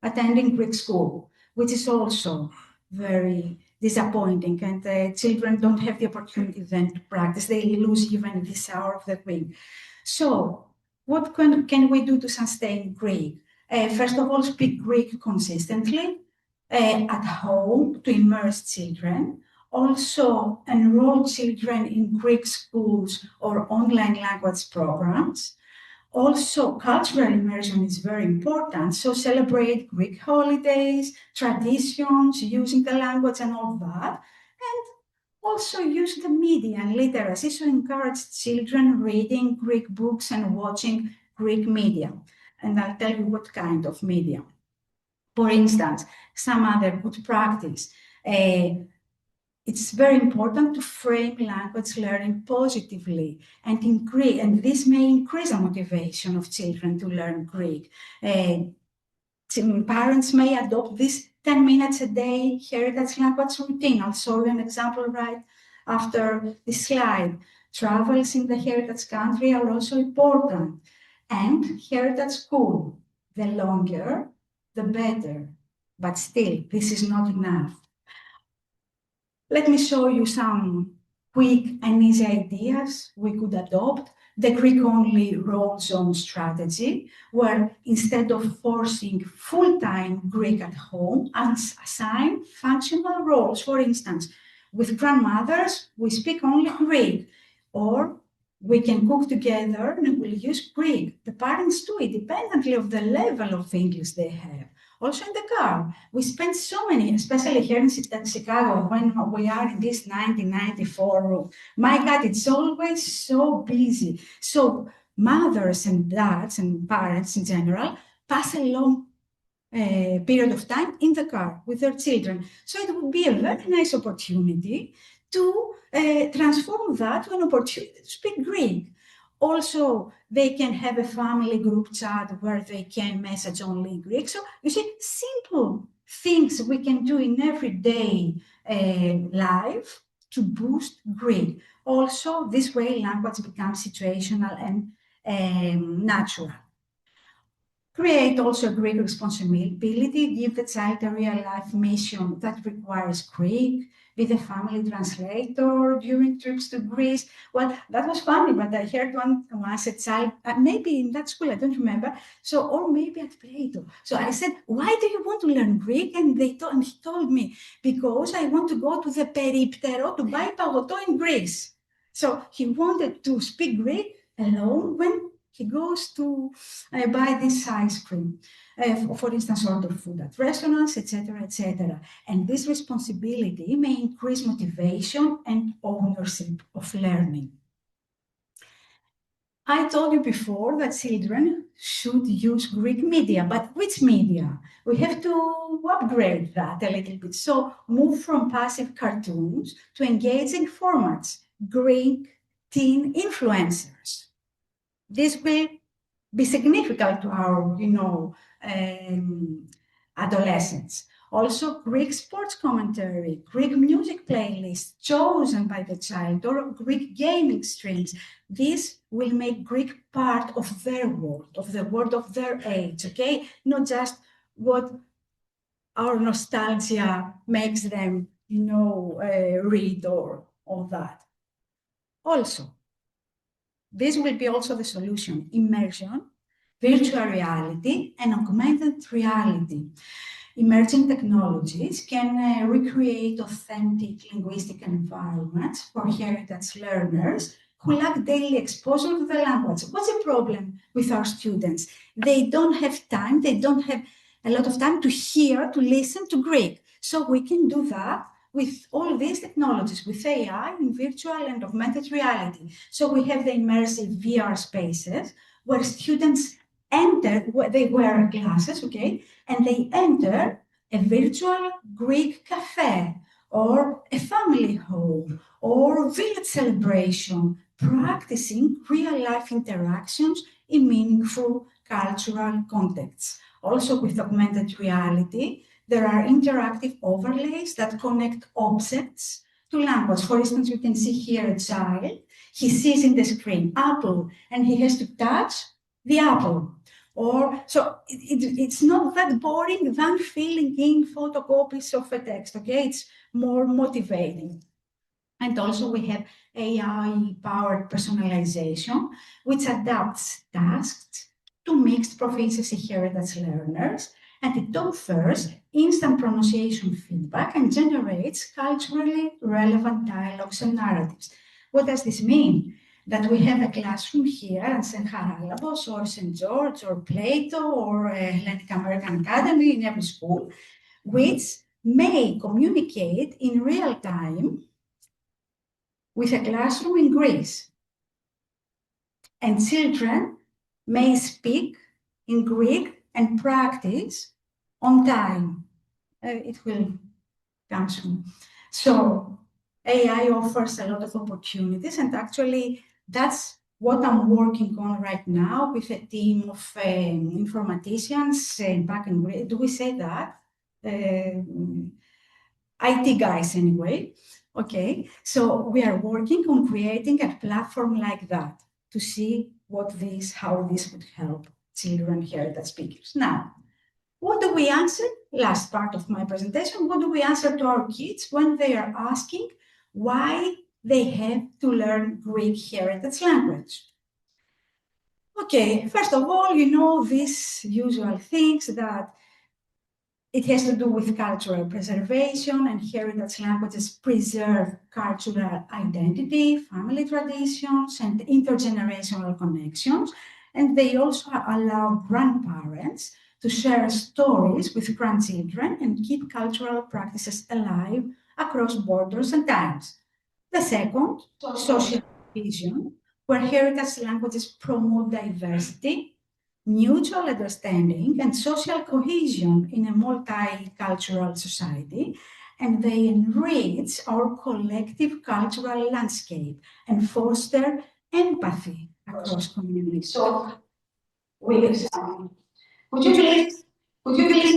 S2: attending Greek school, which is also very disappointing. And children don't have the opportunity then to practice. They lose even this hour of the week. So what can we do to sustain Greek? First of all, speak Greek consistently at home to immerse children. Also enroll children in Greek schools or online language programs. Also, cultural immersion is very important. So celebrate Greek holidays, traditions, using the language and all that. And also use the media and literacy. So encourage children reading Greek books and watching Greek media. And I'll tell you what kind of media. For instance, some other good practice. it's very important to frame language learning positively and increase, and this may increase the motivation of children to learn Greek. Parents may adopt this 10 minutes a day heritage language routine. I'll show you an example right after this slide. Travels in the heritage country are also important. And heritage school, the longer, the better. But still, this is not enough. Let me show you some quick and easy ideas we could adopt. The Greek-only role zone strategy, where instead of forcing full-time Greek at home, assign functional roles. For instance, with grandmothers, we speak only Greek, or we can cook together and we'll use Greek. The parents do it independently of the level of English they have. Also in the car, we spend so many, especially here in Chicago, when we are in this 1994 room. My God, it's always so busy. So mothers and dads and parents in general pass a long period of time in the car with their children. So it would be a very nice opportunity to transform that to an opportunity to speak Greek. Also, they can have a family group chat where they can message only in Greek. So you see, simple things we can do in everyday life to boost Greek. Also, this way language becomes situational and natural. Create also Greek responsibility, give the child a real-life mission that requires Greek, be the family translator during trips to Greece. Well, that was funny, but I heard once a child, maybe in that school, I don't remember, so, or maybe at Plato. So I said, why do you want to learn Greek? And he told me, because I want to go to the periptero to buy pagotto in Greece. So he wanted to speak Greek alone when he goes to buy this ice cream, for instance, order food at restaurants, etc., etc. And this responsibility may increase motivation and ownership of learning. I told you before that children should use Greek media, but which media? We have to upgrade that a little bit. So move from passive cartoons to engaging formats, Greek teen influencers. This will be significant to our, adolescents. Also, Greek sports commentary, Greek music playlists chosen by the child, or Greek gaming streams. This will make Greek part of their world, of the world of their age, okay? Not just what our nostalgia makes them, read or all that. Also, this will be also the solution: immersion, virtual reality, and augmented reality. Emerging technologies can recreate authentic linguistic environments for heritage learners who lack daily exposure to the language. What's the problem with our students? They don't have time, they don't have a lot of time to hear, to listen to Greek. So we can do that with all these technologies, with AI and virtual and augmented reality. So we have the immersive VR spaces where students enter, they wear glasses, okay, and they enter a virtual Greek cafe or a family home or village celebration, practicing real-life interactions in meaningful cultural contexts. Also with augmented reality, there are interactive overlays that connect objects to language. For instance, you can see here a child, he sees in the screen apple, and he has to touch the apple. Or so it's not that boring than filling in photocopies of a text, okay? It's more motivating. And also we have AI-powered personalization, which adapts tasks to mixed proficiency heritage learners, and it offers instant pronunciation feedback and generates culturally relevant dialogues and narratives. What does this mean? That we have a classroom here at St. Haralabos or St. George or Plato or Hellenic American Academy in every school, which may communicate in real time with a classroom in Greece. And children may speak in Greek and practice on time. It will come soon. So AI offers a lot of opportunities, and actually that's what I'm working on right now with a team of informaticians back in Greece. Do we say that? IT guys anyway. Okay, so we are working on creating a platform like that to see how this would help children heritage speakers. Now, what do we answer? Last part of my presentation, what do we answer to our kids when they are asking why they have to learn Greek heritage language? Okay, first of all, you know these usual things that it has to do with cultural preservation, and heritage languages preserve cultural identity, family traditions, and intergenerational connections. And they also allow grandparents to share stories with grandchildren and keep cultural practices alive across borders and times. The second, social vision, where heritage languages promote diversity, mutual understanding, and social cohesion in a multicultural society, and they enrich our collective cultural landscape and foster empathy across communities. So, would you please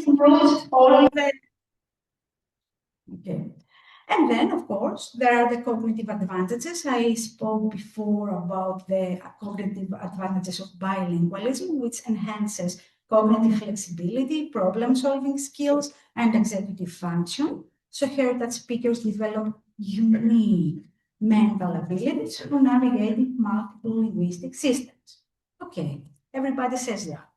S2: include all of that? Okay. And then, of course, there are the cognitive advantages. I spoke before about the cognitive advantages of bilingualism, which enhances cognitive flexibility, problem-solving skills, and executive function. So heritage speakers develop unique mental abilities for navigating multiple linguistic systems. Okay, everybody says that.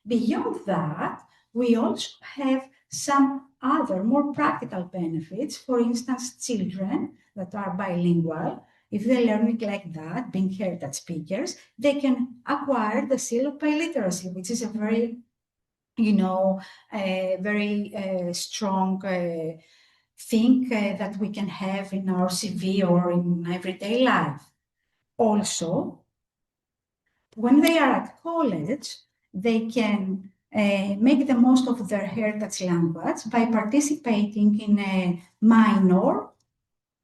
S2: Beyond that, we also have some other more practical benefits. For instance, children that are bilingual, if they learn it like that, being heritage speakers, they can acquire the seal of biliteracy, which is a very, very strong thing that we can have in our CV or in everyday life. Also, when they are at college, they can make the most of their heritage language by participating in a minor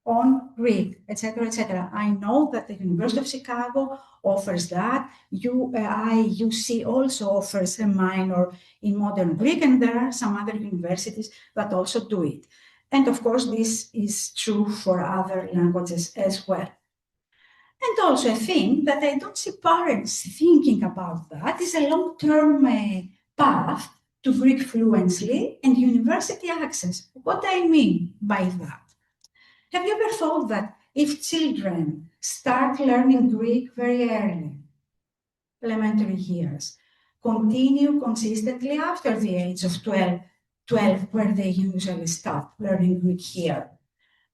S2: on Greek, etc., etc. I know that the University of Chicago offers that. IUC also offers a minor in modern Greek, and there are some other universities that also do it. And of course, this is true for other languages as well. And also a thing that I don't see parents thinking about that is a long-term path to Greek fluency and university access. What I mean by that? Have you ever thought that if children start learning Greek very early, elementary years, continue consistently after the age of 12, where they usually start learning Greek here,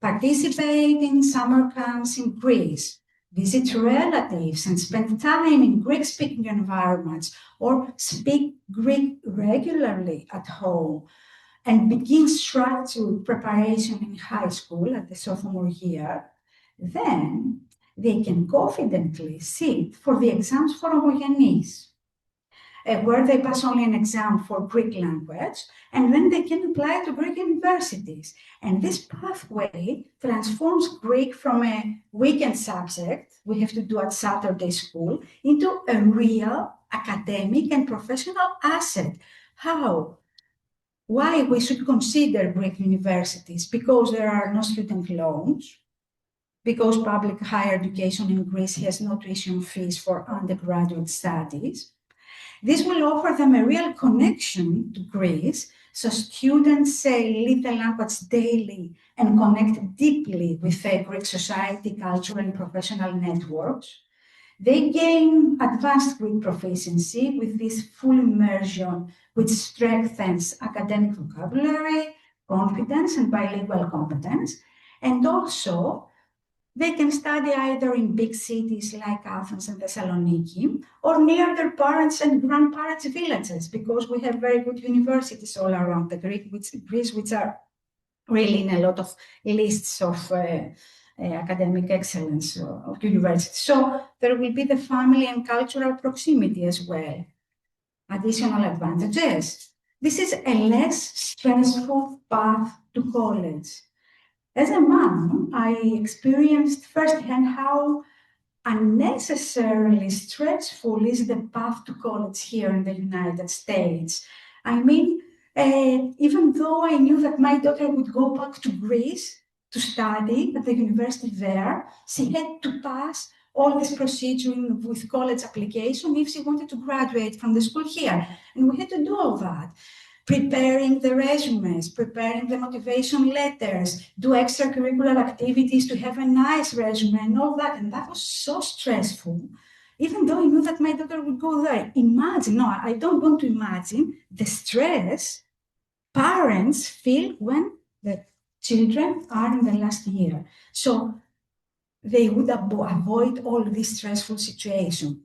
S2: participate in summer camps in Greece, visit relatives and spend time in Greek-speaking environments, or speak Greek regularly at home, and begin structured preparation in high school at the sophomore year, then they can confidently sit for the exams for homogenes, where they pass only an exam for Greek language, and then they can apply to Greek universities. And this pathway transforms Greek from a weekend subject we have to do at Saturday school into a real academic and professional asset. How? Why we should consider Greek universities? Because there are no student loans, because public higher education in Greece has no tuition fees for undergraduate studies. This will offer them a real connection to Greece, so students live the language daily and connect deeply with Greek society, cultural, and professional networks. They gain advanced Greek proficiency with this full immersion, which strengthens academic vocabulary, confidence, and bilingual competence. And also, they can study either in big cities like Athens and Thessaloniki, or near their parents' and grandparents' villages, because we have very good universities all around the Greece, which are really in a lot of lists of academic excellence of universities. So there will be the family and cultural proximity as well. Additional advantages. This is a less stressful path to college. As a mom, I experienced firsthand how unnecessarily stressful is the path to college here in the United States. I mean, even though I knew that my daughter would go back to Greece to study at the university there, she had to pass all this procedure with college application if she wanted to graduate from the school here. And we had to do all that. Preparing the resumes, preparing the motivation letters, do extracurricular activities to have a nice resume and all that. And that was so stressful, even though I knew that my daughter would go there. Imagine, no, I don't want to imagine the stress parents feel when the children are in the last year. So they would avoid all this stressful situation.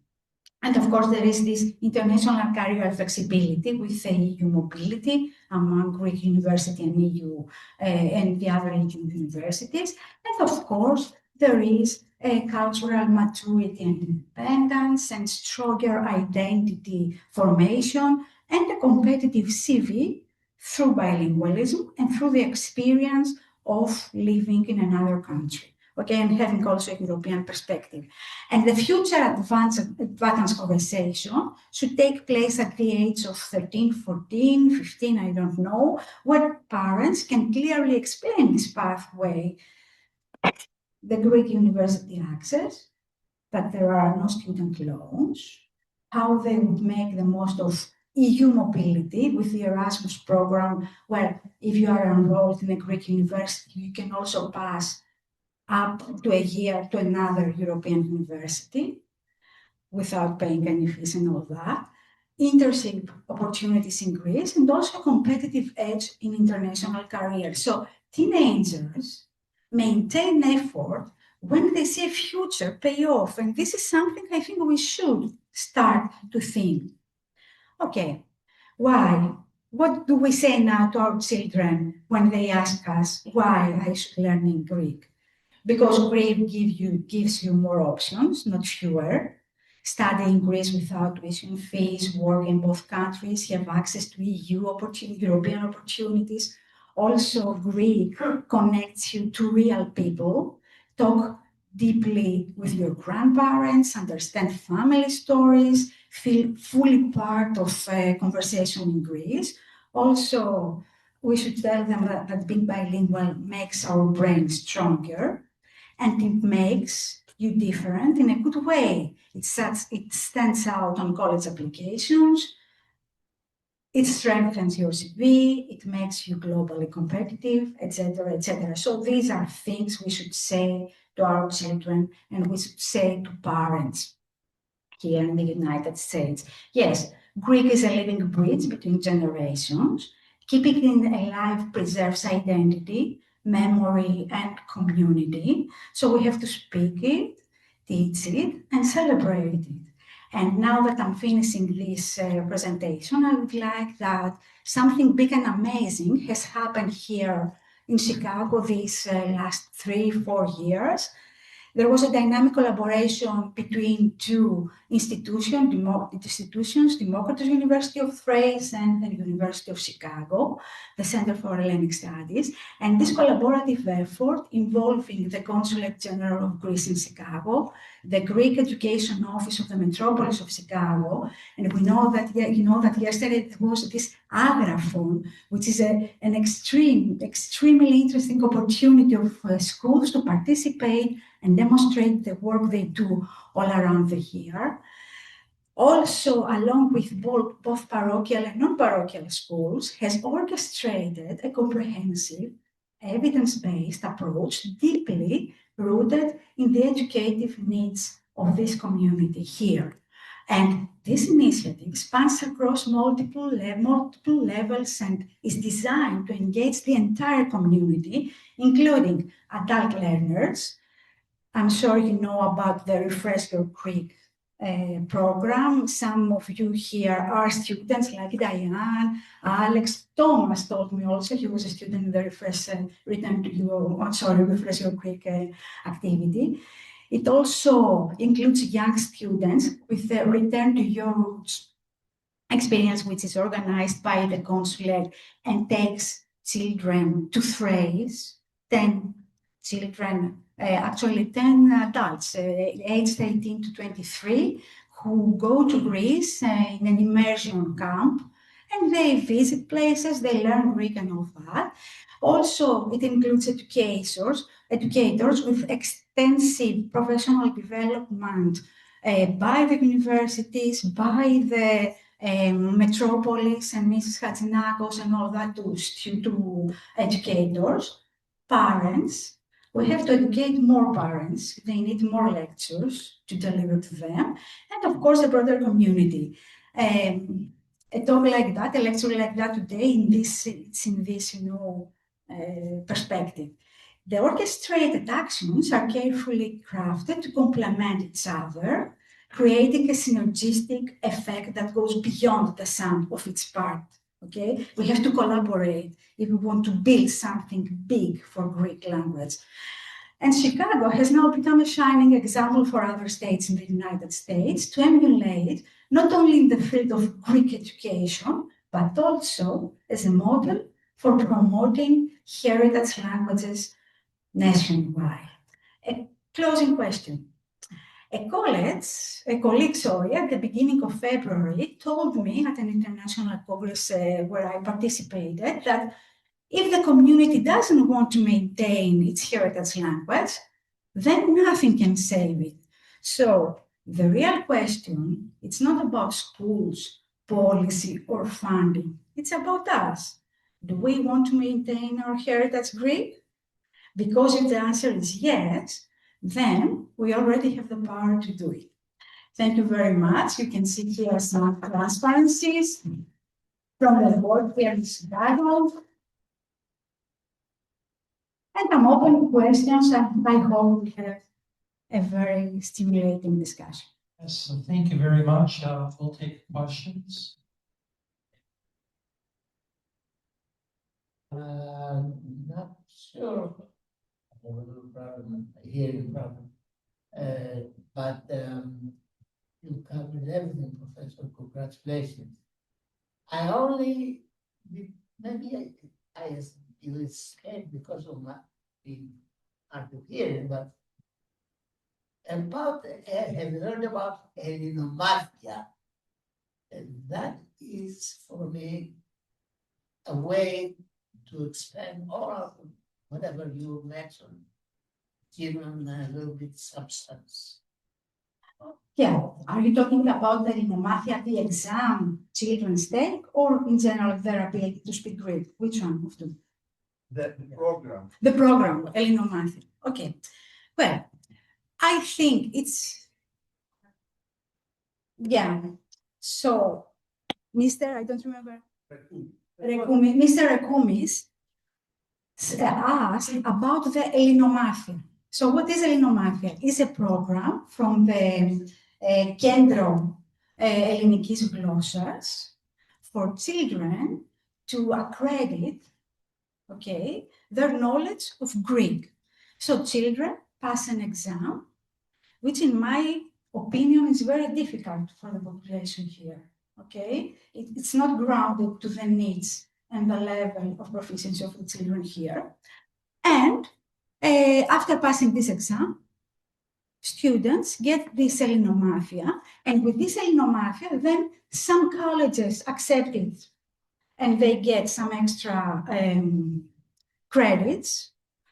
S2: And of course, there is this international career flexibility with the EU mobility among Greek university and EU and the other EU universities. And of course, there is a cultural maturity and independence and stronger identity formation and a competitive CV through bilingualism and through the experience of living in another country. Okay, and having also a European perspective. And the future advanced conversation should take place at the age of 13, 14, 15, I don't know, where parents can clearly explain this pathway, the Greek university access, that there are no student loans, how they would make the most of EU mobility with the Erasmus program, where if you are enrolled in a Greek university, you can also pass up to a year to another European university without paying any fees and all that, internship opportunities in Greece, and also competitive edge in international careers. So teenagers maintain effort when they see a future pay off. And this is something I think we should start to think. Okay, why? What do we say now to our children when they ask us why I should learn in Greek? Because Greek gives you more options, not fewer. Study in Greece without tuition fees, work in both countries, have access to European opportunities. Also, Greek connects you to real people. Talk deeply with your grandparents, understand family stories, feel fully part of a conversation in Greece. Also, we should tell them that being bilingual makes our brain stronger. And it makes you different in a good way. It stands out on college applications. It strengthens your CV. It makes you globally competitive, etc., etc. So these are things we should say to our children and we should say to parents here in the United States. Yes, Greek is a living bridge between generations. Keeping it alive preserves identity, memory, and community. So we have to speak it, teach it, and celebrate it. And now that I'm finishing this presentation, I would like that something big and amazing has happened here in Chicago these last 3-4 years. There was a dynamic collaboration between two institutions, Democritus University of Thrace and the University of Chicago, the Center for Hellenic Studies. And this collaborative effort involving the Consulate General of Greece in Chicago, the Greek Education Office of the Metropolis of Chicago, and we know that, that yesterday there was this Agraphon, which is an extremely interesting opportunity of schools to participate and demonstrate the work they do all around the year. Also, along with both parochial and non-parochial schools, has orchestrated a comprehensive, evidence-based approach deeply rooted in the educative needs of this community here. And this initiative spans across multiple levels and is designed to engage the entire community, including adult learners. I'm sure you know about the Refresh Your Greek program. Some of you here are students like Diane, Alex, Thomas told me also he was a student in the Refresh Your Greek activity. It also includes young students with the Return to Your Roots experience, which is organized by the consulate and takes children to Thrace, 10 children, actually 10 adults, aged 18 to 23, who go to Greece in an immersion camp, and they visit places, they learn Greek and all that. Also, it includes educators with extensive professional development by the universities, by the Metropolis and Mrs. Hatzinakos and all that to educators, parents. We have to educate more parents. They need more lectures to deliver to them. And of course, the broader community. A talk like that, a lecture like that today, it's in this, perspective. The orchestrated actions are carefully crafted to complement each other, creating a synergistic effect that goes beyond the sum of its part. Okay, we have to collaborate if we want to build something big for Greek language. And Chicago has now become a shining example for other states in the United States to emulate, not only in the field of Greek education, but also as a model for promoting heritage languages nationwide. A closing question. A colleague, at the beginning of February, told me at an international congress where I participated that if the community doesn't want to maintain its heritage language, then nothing can save it. So the real question, it's not about schools, policy, or funding. It's about us. Do we want to maintain our heritage Greek? Because if the answer is yes, then we already have the power to do it. Thank you very much. You can see here some transparencies from the board here in Chicago. And I'm open to questions, and I hope we have a very stimulating discussion.
S1: Yes, so thank you very much. We'll take questions.
S3: Not sure. A little problem, a hearing problem. But you covered everything, Professor. Congratulations. I only, maybe I escaped because of my being hard of hearing, but about, have you heard about Hellenomathia? That is for me a way to expand all of whatever you mentioned, given a little bit substance.
S2: Yeah, are you talking about the Hellenomathia, the exam children's take, or in general their ability to speak Greek? Which one of them?
S3: The program.
S2: The program, Hellenomathia. Okay. Well, I think it's, yeah. So, I don't remember. Mr. Rekoumis asked about the Hellenomathia. So what is Hellenomathia? It's a program from the Κέντρο Ελληνικής Γλώσσας for children to accredit, okay, their knowledge of Greek. So children pass an exam, which in my opinion is very difficult for the population here, okay? It's not grounded to the needs and the level of proficiency of the children here. And after passing this exam, students get this Hellenomathia, and with this Hellenomathia, then some colleges accept it, and they get some extra credits,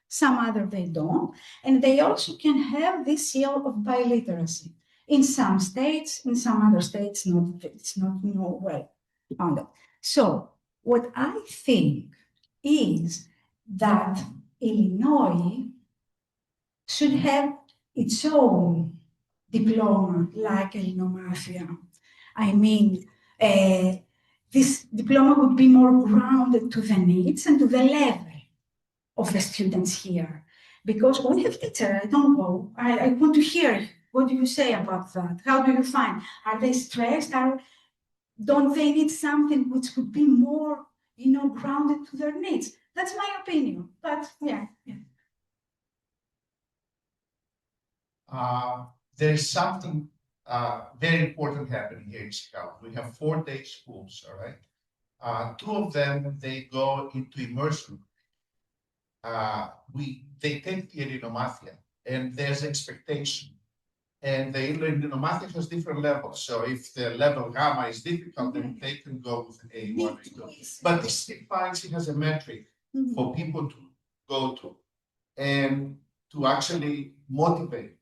S2: some other they don't, and they also can have this seal of biliteracy. In some states, in some other states, it's not well founded. So what I think is that Illinois should have its own diploma like Hellenomathia. I mean, this diploma would be more grounded to the needs and to the level of the students here. Because we have teachers, I don't know, I want to hear, what do you say about that? How do you find? Are they stressed? Don't they need something which could be more, grounded to their needs? That's my opinion, but yeah.
S4: There's something very important happening here in Chicago. We have 4-day schools, all right? 2 of them, they go into immersion. they take the Ellenomathia, and there's expectation. And the Ellenomathia has different levels. So if the level gamma is difficult, then they can go with an A1, A2. But this defines it has a metric for people to go to and to actually motivate.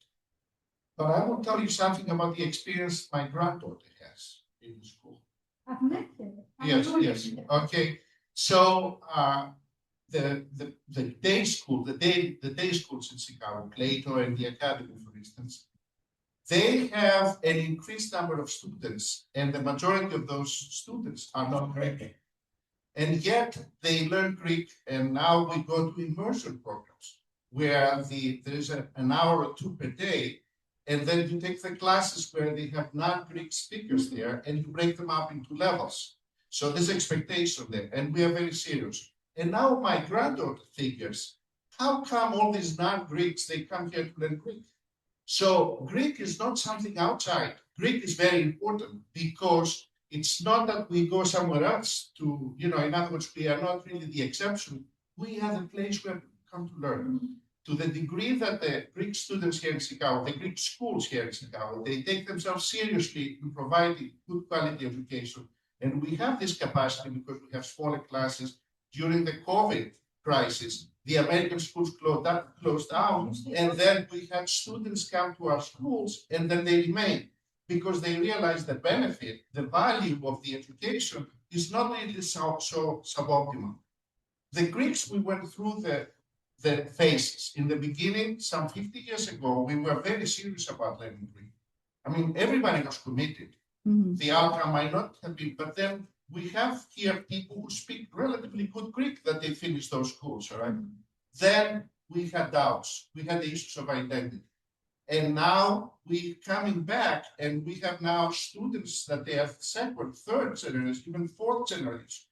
S4: But I will tell you something about the experience my granddaughter has in the school.
S2: I've met her.
S4: Yes. Okay. So the day school, the day schools in Chicago, Plato and the Academy, for instance, they have an increased number of students, and the majority of those students are not Greek. And yet they learn Greek, and now we go to immersion programs where there is an hour or two per day, and then you take the classes where they have non-Greek speakers there, and you break them up into levels. So there's expectation there, and we are very serious. And now my granddaughter figures, how come all these non-Greeks, they come here to learn Greek? So Greek is not something outside. Greek is very important because it's not that we go somewhere else to, in other words, we are not really the exception. We are the place where people come to learn. To the degree that the Greek students here in Chicago, the Greek schools here in Chicago, they take themselves seriously in providing good quality education. And we have this capacity because we have smaller classes. During the COVID crisis, the American schools closed down, and then we had students come to our schools, and then they remain because they realize the benefit, the value of the education is not really so suboptimal. The Greeks, we went through the phases. In the beginning, some 50 years ago, we were very serious about learning Greek. I mean, everybody was committed. The outcome might not have been, but then we have here people who speak relatively good Greek that they finish those schools, all right? Then we had doubts. We had the issues of identity. And now we're coming back, and we have now students that they have second, third generation, even fourth generation,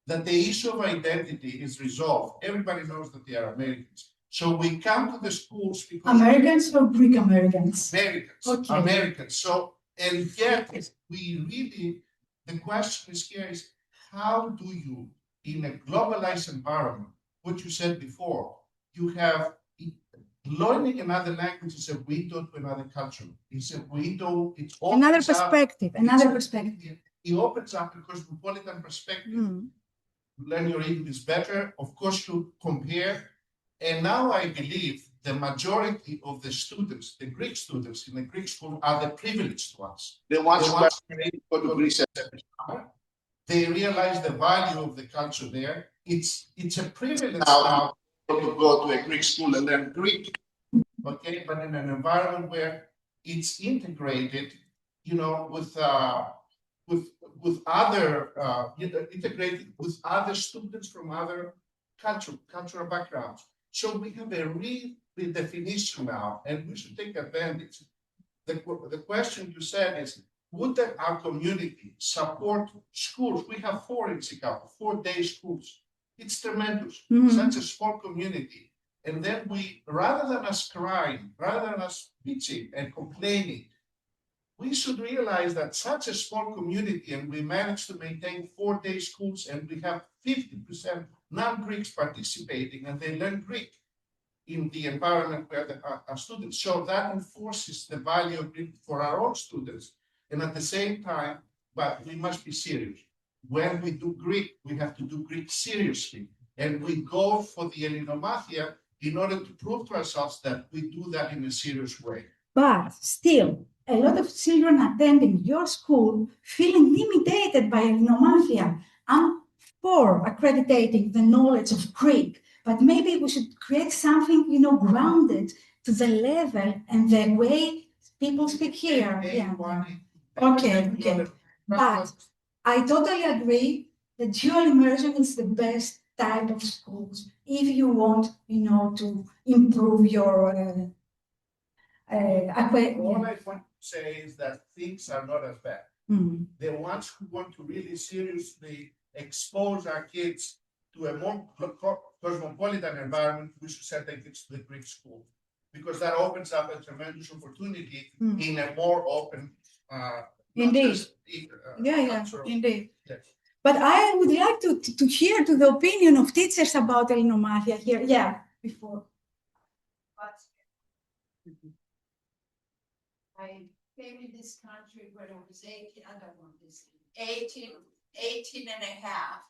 S4: that the issue of identity is resolved. Everybody knows that they are Americans. So we come to the schools because
S2: Americans or Greek Americans?
S4: Americans,
S2: Okay.
S4: Americans. So, and yet we really, the question is here is, how do you, in a globalized environment, what you said before, you have learning another language is a window to another culture. It's a window, it opens
S2: Another
S4: up,
S2: perspective, another perspective.
S4: it opens up a cosmopolitan perspective. Learn your English better, of course, to compare. And now I believe the majority of the students, the Greek students in the Greek school, are the privileged ones. The ones who are able to go to Greece every summer. They realize the value of the culture there. It's a privilege now to go to a Greek school and learn Greek. Okay, but in an environment where it's integrated, with other integrated with other students from other cultural backgrounds. So we have a redefinition now, and we should take advantage. The question you said is, would our community support schools? We have 4 in Chicago, 4-day schools. It's tremendous, such a small community. And then we, rather than us crying, rather than us bitching and complaining, we should realize that such a small community, and we managed to maintain 4-day schools, and we have 50% non-Greeks participating, and they learn Greek in the environment where our students. So that enforces the value of Greek for our own students. And at the same time, but we must be serious. When we do Greek, we have to do Greek seriously. And we go for the Ellenomathia in order to prove to ourselves that we do that in a serious way.
S2: But still, a lot of children attending your school feel intimidated by Ellenomathia. I'm for accrediting the knowledge of Greek, but maybe we should create something, grounded to the level and the way people speak here. Yeah. Okay. But I totally agree that dual immersion is the best type of schools if you want, to improve your
S4: All I want to say is that things are not as bad. The ones who want to really seriously expose our kids to a more cosmopolitan environment, we should send their kids to the Greek school, because that opens up a tremendous opportunity in a more open.
S2: Indeed.
S4: Cultural.
S2: Indeed.
S4: Yes.
S2: But I would like to hear to the opinion of teachers about Elinomathia here. Yeah, before.
S5: I came in this country when I was 18, I don't know this, 18 and a half.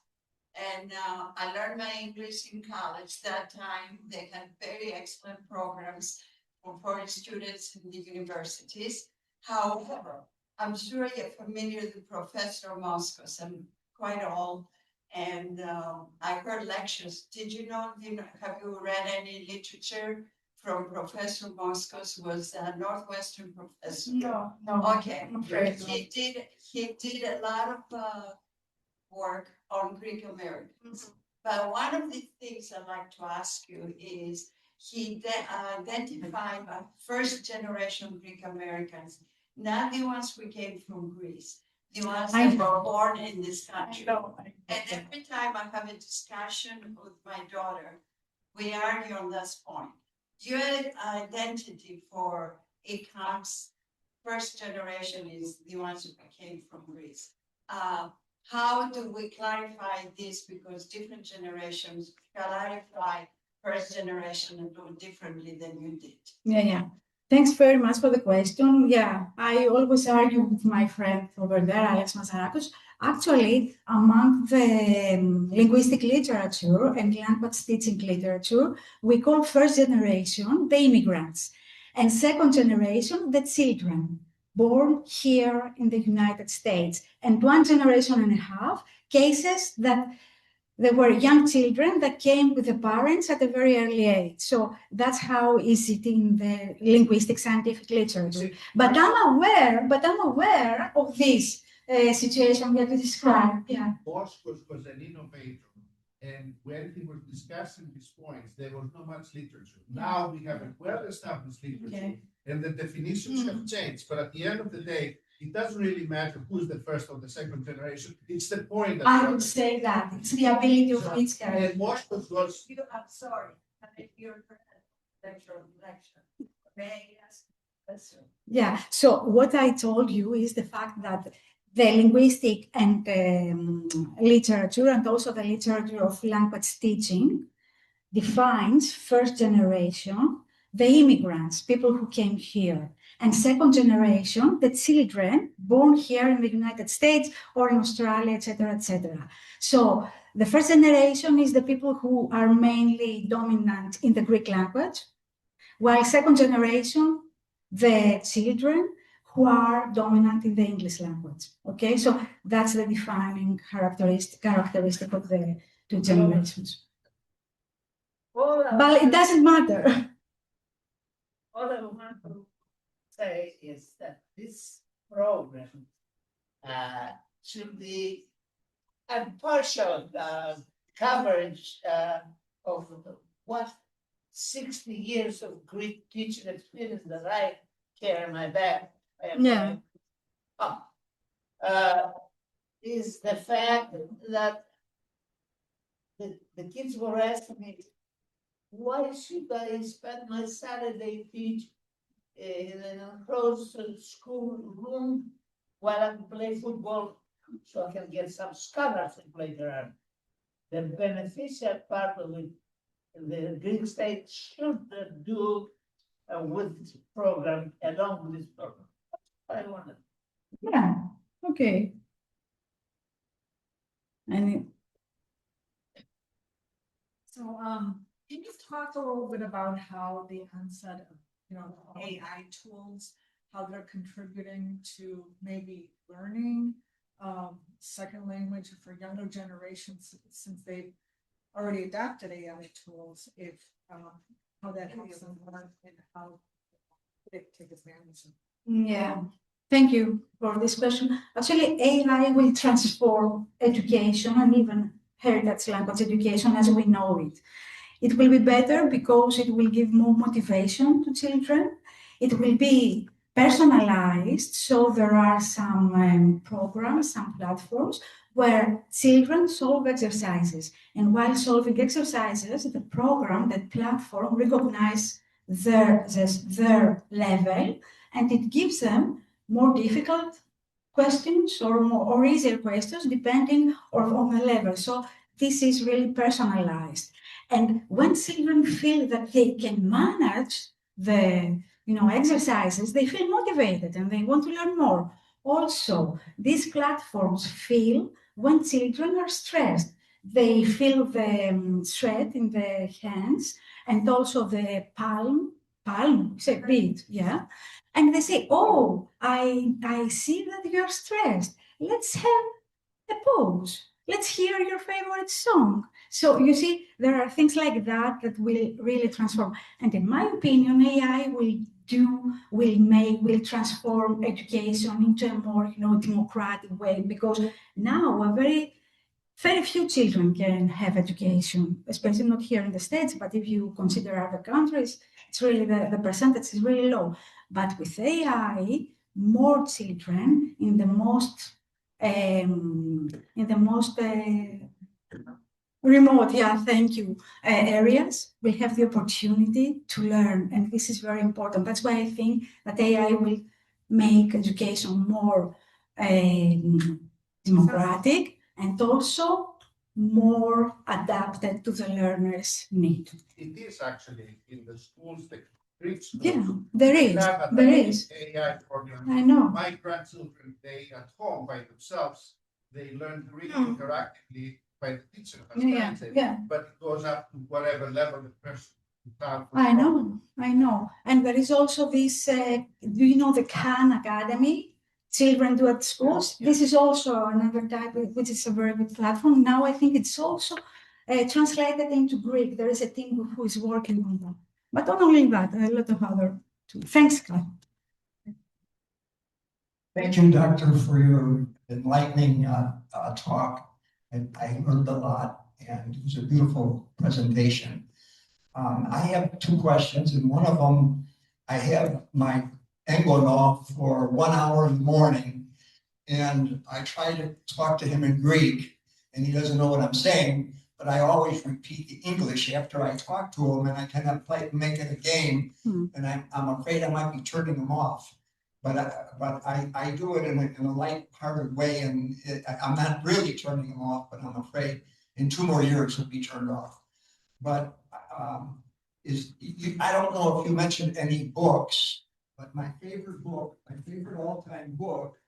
S5: And I learned my English in college. That time they had very excellent programs for foreign students in the universities. However, I'm sure you're familiar with Professor Moskos. I'm quite old. And I heard lectures. Did you know, have you read any literature from Professor Moskos, who was a Northwestern professor?
S2: No.
S5: Okay.
S2: I'm afraid not.
S5: He did a lot of work on Greek Americans. But one of the things I'd like to ask you is he identified first generation Greek Americans, not the ones who came from Greece, the ones that were born in this country. And every time I have a discussion with my daughter, we argue on this point. Your identity for ECOM's first generation is the ones who came from Greece. How do we clarify this? Because different generations clarify first generation and do it differently than you did.
S2: Yeah. Thanks very much for the question. Yeah, I always argue with my friend over there, Alex Mazarakos. Actually, among the linguistic literature and language teaching literature, we call first generation the immigrants and second generation the children born here in the United States, and 1.5 generations cases that there were young children that came with the parents at a very early age. So that's how is it in the linguistic scientific literature. But I'm aware of this situation that you described. Yeah.
S4: Moskos was an innovator, and when he was discussing these points, there was not much literature. Now we have a well-established literature, and the definitions have changed. But at the end of the day, it doesn't really matter who's the first or the second generation. It's the point that
S2: I would say that it's the ability of each character.
S4: and Moskos was.
S5: I'm sorry, you're lecture. May I ask a question?
S2: Yeah, so what I told you is the fact that the linguistic and literature and also the literature of language teaching defines first generation, the immigrants, people who came here, and second generation, the children born here in the United States or in Australia, etc., etc. So the first generation is the people who are mainly dominant in the Greek language, while second generation, the children who are dominant in the English language. Okay, so that's the defining characteristic of the two generations. But it doesn't matter.
S3: All I want to say is that this program should be a partial coverage of what 60 years of Greek teaching experience that I carry in my bag.
S2: Yeah.
S3: Is the fact that the kids were asking me, why should I spend my Saturday teach in an enclosed school room while I can play football so I can get some scholarship later on? The beneficial part of it, the Greek state should do with this program, along with this program. I want to.
S2: Yeah, okay. And
S6: So, can you talk a little bit about how the onset of, AI tools, how they're contributing to maybe learning second language for younger generations since they've already adopted AI tools, if how that helps them learn and how they take advantage of it?
S2: yeah, thank you for this question. Actually, AI will transform education and even heritage language education as we know it. It will be better because it will give more motivation to children. It will be personalized, so there are some programs, some platforms where children solve exercises. And while solving exercises, the program, the platform recognizes their level, and it gives them more difficult questions or more or easier questions depending on the level. So this is really personalized. And when children feel that they can manage the exercises, they feel motivated and they want to learn more. Also, these platforms feel when children are stressed, they feel the sweat in the hands and also the palm, say beat, yeah. And they say, oh, I see that you're stressed. Let's have a pause. Let's hear your favorite song. So you see, there are things like that that will really transform. And in my opinion, AI will transform education into a more, democratic way, because now very few children can have education, especially not here in the States, but if you consider other countries, it's really the percentage is really low. But with AI, more children in the most remote, thank you, areas will have the opportunity to learn, and this is very important. That's why I think that AI will make education more democratic and also more adapted to the learner's need.
S4: It is actually in the schools, the Greek schools.
S2: Yeah, there
S4: they
S2: is.
S4: have
S2: There
S4: adapted
S2: is.
S4: AI programs.
S2: I know.
S4: My grandchildren, they at home by themselves, they learn Greek
S2: Mm.
S4: interactively by the teacher.
S2: Yeah, yeah.
S4: But it goes up to whatever level the person.
S2: I know. And there is also this, do you know the Khan Academy? Children do at schools.
S4: Yeah.
S2: This is also another type, which is a very good platform. Now I think it's also translated into Greek. There is a team who is working on that. But not only that, a lot of other too. Thanks, Kai.
S7: Thank you, Doctor, for your enlightening talk. I learned a lot, and it was a beautiful presentation. I have two questions, and one of them, I have my Engono for 1 hour in the morning, and I try to talk to him in Greek, and he doesn't know what I'm saying, but I always repeat the English after I talk to him, and I kind of make it a game, and I'm afraid I might be turning him off. But I do it in a light-hearted way, and I'm not really turning him off, but I'm afraid in 2 more years he'll be turned off. But I don't know if you mentioned any books, but my favorite all-time book,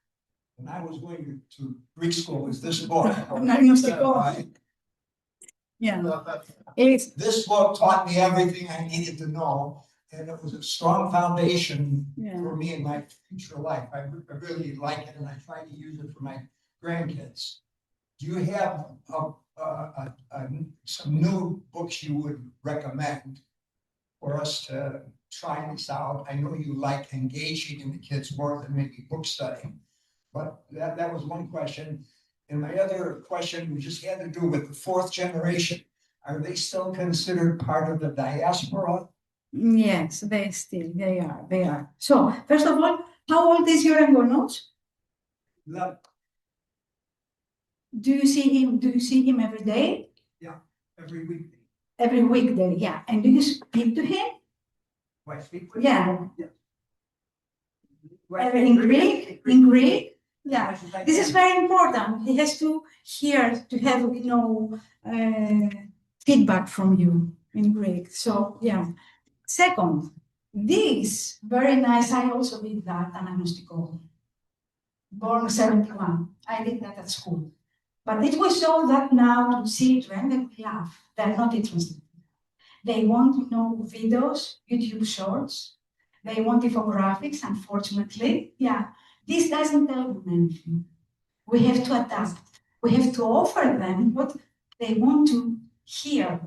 S7: when I was going to Greek school, was this book.
S2: Yeah.
S7: This book taught me everything I needed to know, and it was a strong foundation for me in my future life. I really like it, and I try to use it for my grandkids. Do you have some new books you would recommend for us to try this out? I know you like engaging in the kids more than maybe book studying, but that was one question. And my other question just had to do with the 4th generation. Are they still considered part of the diaspora?
S2: Yes, they are. So, first of all, how old is your Engonos? Do you see him every day?
S7: Yeah, every weekday.
S2: Every weekday, yeah. And do you speak to him?
S7: Do I speak with
S2: Yeah.
S7: him?
S2: In Greek? In Greek? Yeah. This is very important. He has to hear, to have, feedback from you in Greek. So, yeah. Second, this, very nice, I also did that, Anagnostikon. Born 71. I did that at school. But it was so that now to children, they laugh. They're not interested. They want to know videos, YouTube shorts. They want infographics, unfortunately. Yeah, this doesn't tell them anything. We have to adapt. We have to offer them what they want to hear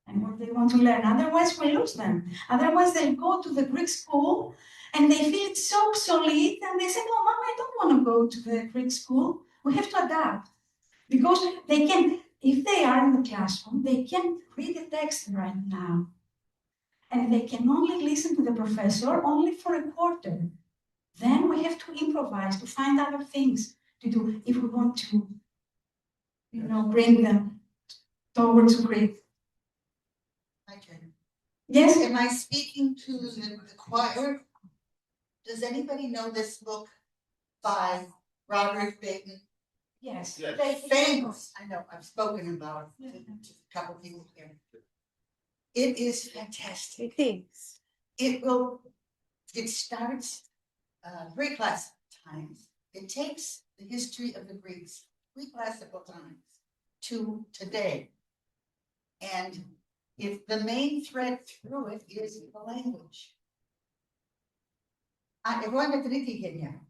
S2: and what they want to learn. Otherwise, we lose them. Otherwise, they'll go to the Greek school and they feel it's so obsolete and they say, no, Mom, I don't want to go to the Greek school. We have to adapt. Because they can, if they are in the classroom, they can read the text right now. And they can only listen to the professor only for a quarter. Then we have to improvise, to find other things to do if we want to, bring them towards Greek.
S5: Okay.
S2: Yes?
S5: Am I speaking to the choir? Does anybody know this book by Roderick Bateman,
S2: Yes.
S4: Yes.
S5: famous, I know, I've spoken about it to a couple people here. It is fantastic.
S2: It is.
S5: It starts Greek classical times. It takes the history of the Greeks, Greek classical times, to today. And if the main thread through it is the language. Εγώ είμαι τρίτη γενιά.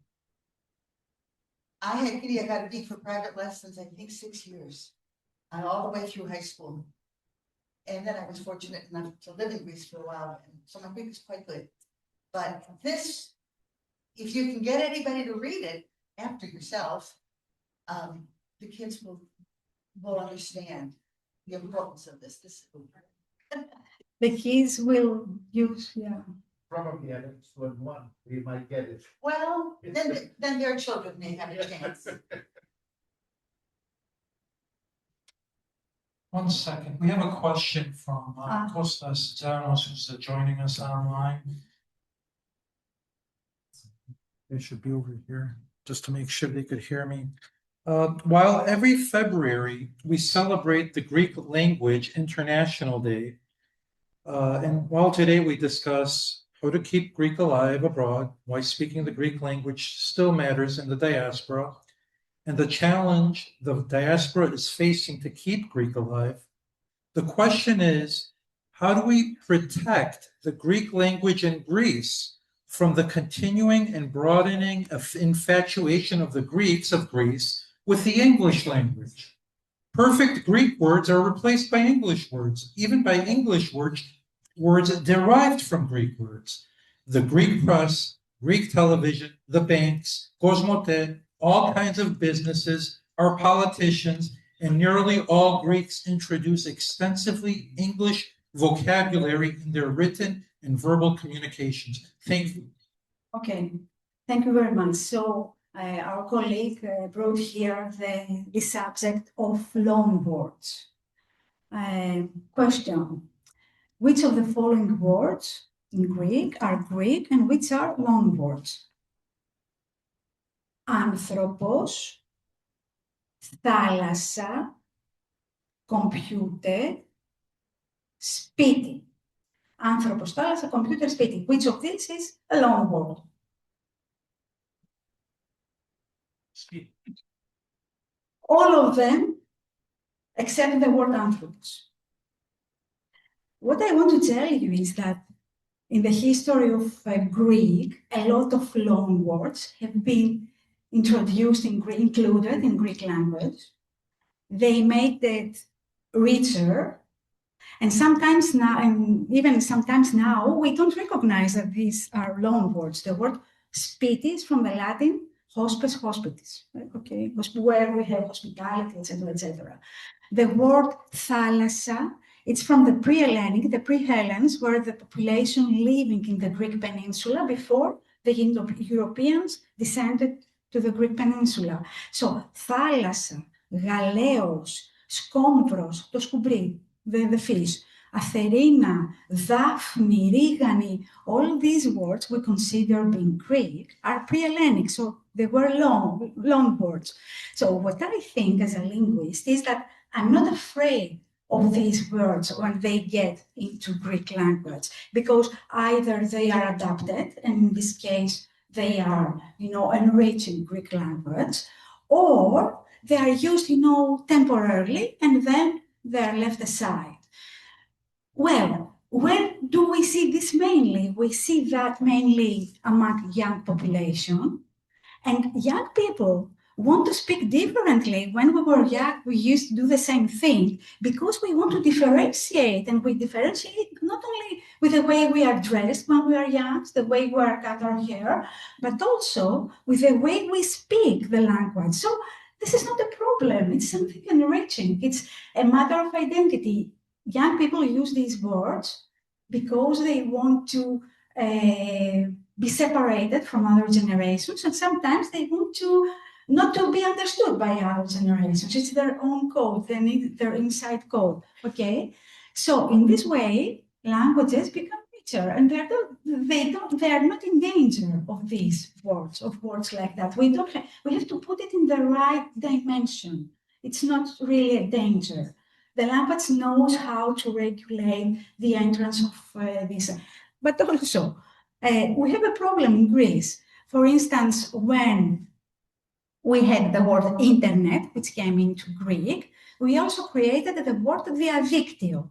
S5: I had Gavriilidou for private lessons, I think 6 years, all the way through high school. And then I was fortunate enough to live in Greece for a while, and so my Greek is quite good. But this, if you can get anybody to read it after yourself, the kids will understand the importance of this.
S2: The kids will use, yeah.
S4: Probably at episode 1, we might get it.
S5: Well, then their children may have a chance.
S1: One second, we have a question from Kostas Zanos, who's joining us online. They should be over here, just to make sure they could hear me. While every February we celebrate the Greek Language International Day, and while today we discuss how to keep Greek alive abroad, why speaking the Greek language still matters in the diaspora, and the challenge the diaspora is facing to keep Greek alive, the question is, how do we protect the Greek language in Greece from the continuing and broadening of infatuation of the Greeks of Greece with the English language? Perfect Greek words are replaced by English words, even by English words derived from Greek words. The Greek press, Greek television, the banks, Cosmote, all kinds of businesses, our politicians, and nearly all Greeks introduce extensively English vocabulary in their written and verbal communications. Thank you.
S2: Okay, thank you very much. So our colleague brought here the subject of loan words. Question, which of the following words in Greek are Greek and which are loan words? Άνθρωπος, θάλασσα, computer, σπίτι. Άνθρωπος, θάλασσα, computer, σπίτι. Which of these is a loan word? All of them except the word anthropos. What I want to tell you is that in the history of Greek, a lot of loan words have been introduced included in Greek language. They made it richer, and sometimes now, and even sometimes now, we don't recognize that these are loan words. The word spiti is from the Latin hospes, hospitis, okay, where we have hospitality, etc., etc. The word thalassa, it's from the pre-Hellenic, the pre-Hellenes were the population living in the Greek peninsula before the Indo-Europeans descended to the Greek peninsula. So, θάλασσα, γαλέος, σκόμβρος, το σκουμπρί, the fish, Atherina, Daphne, Rigani, all these words we consider being Greek are pre-Hellenic, so they were long words. So what I think as a linguist is that I'm not afraid of these words when they get into Greek language, because either they are adapted, and in this case, they are, enriching Greek language, or they are used, temporarily, and then they're left aside. Well, where do we see this mainly? We see that mainly among young population, and young people want to speak differently. When we were young, we used to do the same thing because we want to differentiate, and we differentiate not only with the way we are dressed when we are young, the way we are cut our hair, but also with the way we speak the language. So this is not a problem. It's something enriching. It's a matter of identity. Young people use these words because they want to be separated from other generations, and sometimes they want to not to be understood by other generations. It's their own code, their inside code, okay? So in this way, languages become nature, and they are not in danger of these words, like that. We have to put it in the right dimension. It's not really a danger. The language knows how to regulate the entrance of this. But also, we have a problem in Greece. For instance, when we had the word internet, which came into Greek, we also created the word diadíκτυο.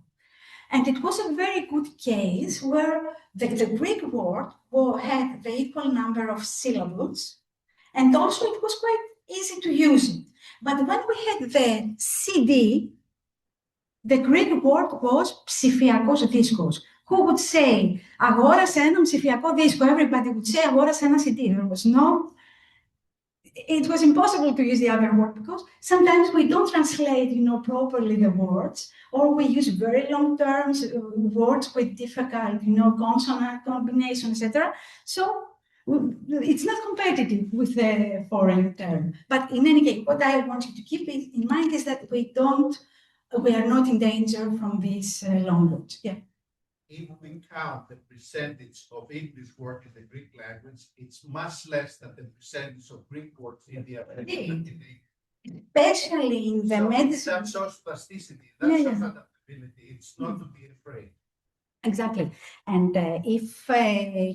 S2: And it was a very good case where the Greek word had the equal number of syllables, and also it was quite easy to use it. But when we had the CD, the Greek word was ψηφιακός δίσκος. Who would say, αγόρασε ένα ψηφιακό δίσκο? Everybody would say, αγόρασε ένα CD. There was no, it was impossible to use the other word because sometimes we don't translate, properly the words, or we use very long terms, words with difficult, consonant combinations, etc. So it's not competitive with the foreign term. But in any case, what I want you to keep in mind is that we are not in danger from this long words. Yeah.
S4: If we count the percentage of English words in the Greek language, it's much less than the percentage of Greek words in the American.
S2: Especially in the medicine.
S4: That shows plasticity. That shows adaptability. It's not to be afraid.
S2: Exactly. And if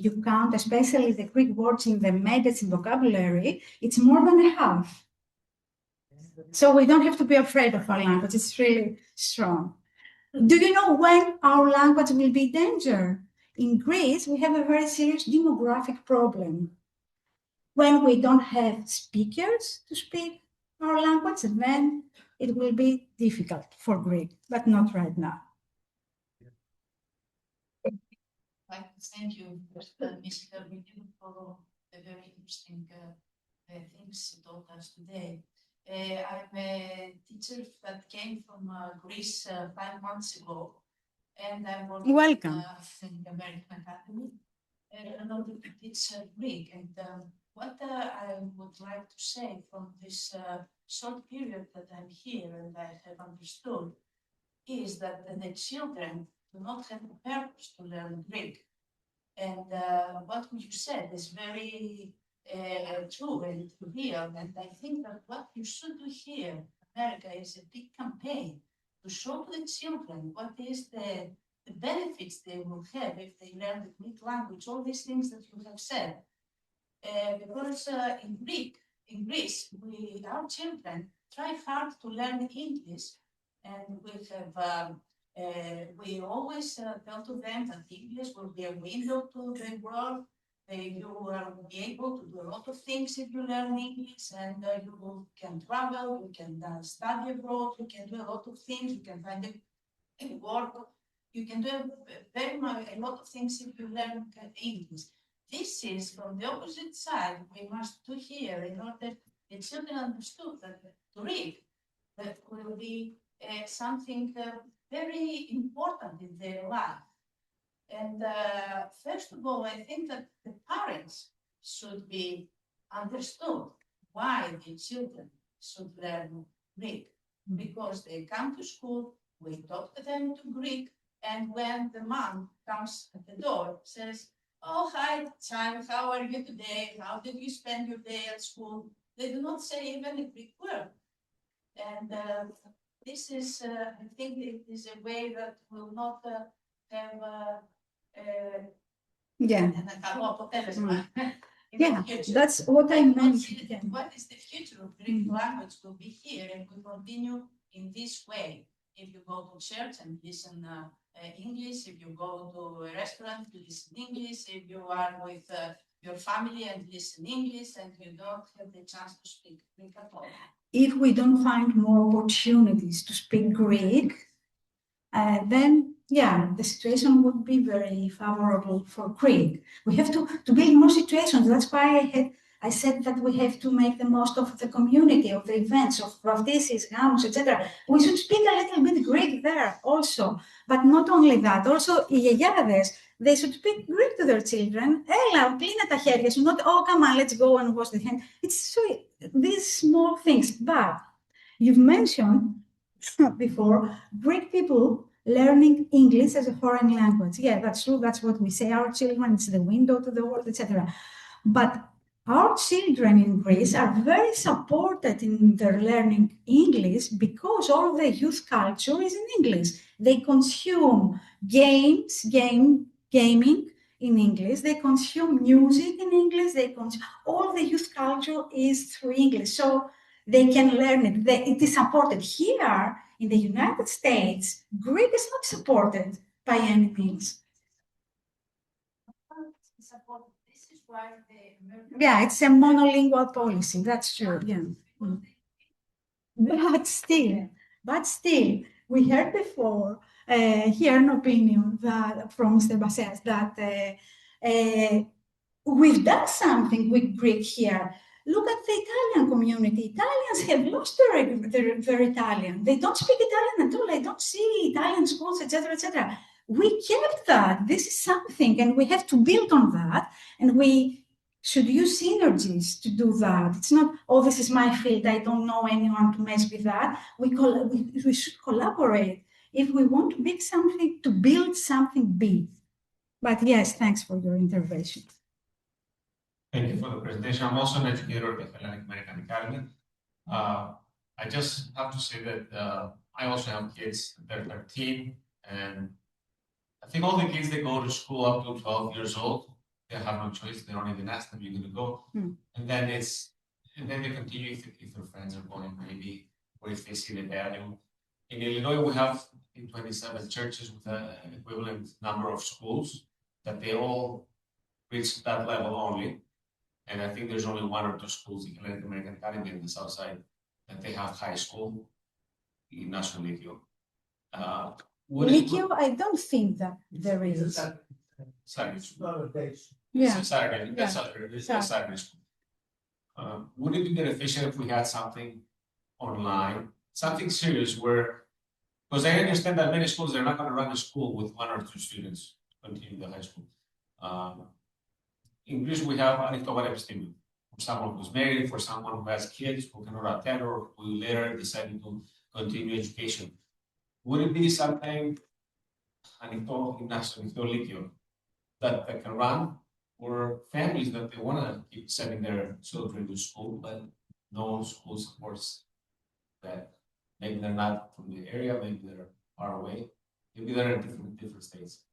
S2: you count especially the Greek words in the medicine vocabulary, it's more than a half. So we don't have to be afraid of our language. It's really strong. Do you know when our language will be in danger? In Greece, we have a very serious demographic problem. When we don't have speakers to speak our language, then it will be difficult for Greek, but not right now.
S8: I'd like to thank you, Ms. Gavriilidou, for the very interesting things you told us today. I'm a teacher that came from Greece 5 months ago, and I'm working
S2: Welcome.
S8: in the American Academy in order to teach Greek. And what I would like to say from this short period that I'm here and I have understood is that the children do not have a purpose to learn Greek. And what you said is very true and real. And I think that what you should do here in America is a big campaign to show to the children what is the benefits they will have if they learn the Greek language, all these things that you have said. Because in Greece, our children try hard to learn English, and we always tell to them that English will be a window to the world. You will be able to do a lot of things if you learn English, and can travel, you can study abroad, you can do a lot of things, you can find a work, you can do a lot of things if you learn English. This is from the opposite side. We must do here in order the children understood that to read that will be something very important in their life. And first of all, I think that the parents should be understood why the children should learn Greek. Because they come to school, we talk to them to Greek, and when the mom comes at the door, says, "Oh, hi, child, how are you today? How did you spend your day at school?" They do not say even a Greek word. And this is, I think it is a way that will not have
S2: Yeah, that's what I meant.
S8: What is the future of Greek language will be here, and we continue in this way. If you go to church and listen English, if you go to a restaurant, you listen English, if you are with your family and listen English, and you don't have the chance to speak Greek at all.
S2: If we don't find more opportunities to speak Greek, then the situation would be very favorable for Greek. We have to build more situations. That's why I said that we have to make the most of the community, of the events, of baptises, hymns, etc. We should speak a little bit Greek there also. But not only that, also οι γιαγιάδες, they should speak Greek to their children. Έλα, κλείνε τα χέρια σου. Not, oh, come on, let's go and wash the hand. It's so, these small things. But you've mentioned before, Greek people learning English as a foreign language. Yeah, that's true. That's what we say. Our children, it's the window to the world, etc. But our children in Greece are very supported in their learning English because all the youth culture is in English. They consume gaming in English. They consume music in English. All the youth culture is through English, so they can learn it. It is supported here in the United States. Greek is not supported by any means.
S8: This is why the American.
S2: Yeah, it's a monolingual policy. That's true. Yeah. Mm. But still, we heard before here an opinion that from Mr. Baseas that we've done something with Greek here. Look at the Italian community. Italians have lost their Italian. They don't speak Italian at all. I don't see Italian schools, etc., etc. We kept that. This is something, and we have to build on that. And we should use synergies to do that. It's not, oh, this is my field. I don't know anyone to mess with that. We should collaborate if we want to build something big. But yes, thanks for your intervention.
S9: Thank you for the presentation. I'm also an educator at the Hellenic American Academy. I just have to say that I also have kids. They're 13, and I think all the kids that go to school up to 12 years old, they have no choice. They don't even ask them, "You're going to go," and then they continue if their friends are going, maybe, or if they see the value. In Illinois, we have 27 churches with an equivalent number of schools that they all reach that level only. And I think there's only one or two schools in Hellenic American Academy in the South Side that they have high school in National Litio.
S2: Litio, I don't think that there is.
S9: Saturday.
S2: Yeah.
S9: Saturday.
S2: Yeah.
S9: Saturday school. Would it be beneficial if we had something online, something serious where, because I understand that many schools, they're not going to run a school with one or two students to continue the high school. In Greece, we have anecdotal episteme for someone who's married, for someone who has kids who cannot attend or who later decided to continue education. Would it be something anecdotal that can run for families that they want to keep sending their children to school, but no school supports that? Maybe they're not from the area, maybe they're far away, maybe they're in different states.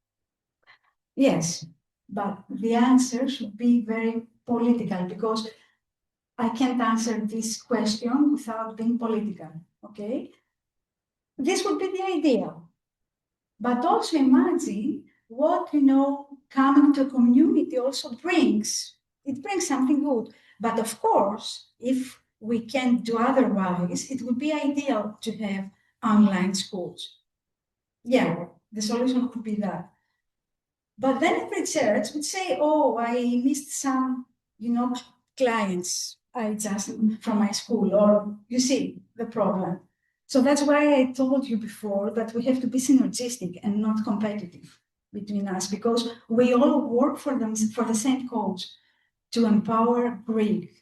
S2: Yes, but the answer should be very political because I can't answer this question without being political, okay? This would be the ideal. But also imagine what, coming to a community also brings. It brings something good. But of course, if we can't do otherwise, it would be ideal to have online schools. Yeah, the solution could be that. But then every church would say, oh, I missed some, clients I just from my school, or you see the problem. So that's why I told you before that we have to be synergistic and not competitive between us, because we all work for the same cause, to empower Greek.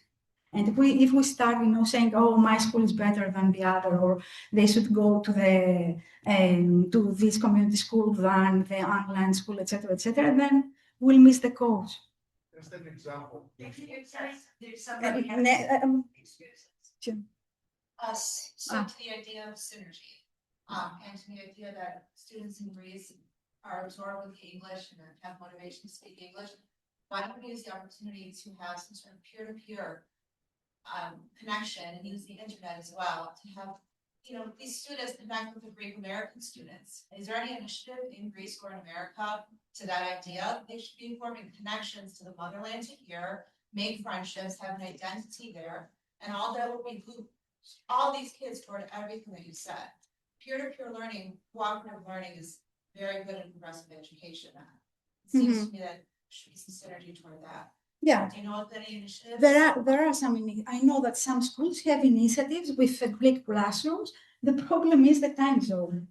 S2: And if we start, saying, "Oh, my school is better than the other," or they should go to this community school than the online school, etc., then we'll miss the cause.
S4: Just an example.
S8: There's somebody
S2: Sure.
S8: So to the idea of synergy, and to the idea that students in Greece are absorbed with English and have motivation to speak English, why don't we use the opportunity to have some sort of peer-to-peer connection and use the internet as well to have, these students connect with the Greek American students. Is there any initiative in Greece or in America to that idea? They should be forming connections to the motherland to here, make friendships, have an identity there, and all that will include all these kids toward everything that you said. Peer-to-peer learning, cooperative learning is very good in progressive education. It seems to me that there should be some synergy toward that.
S2: Yeah.
S8: Do you know of any initiatives?
S2: There are some. I know that some schools have initiatives with Greek classrooms. The problem is the time zone.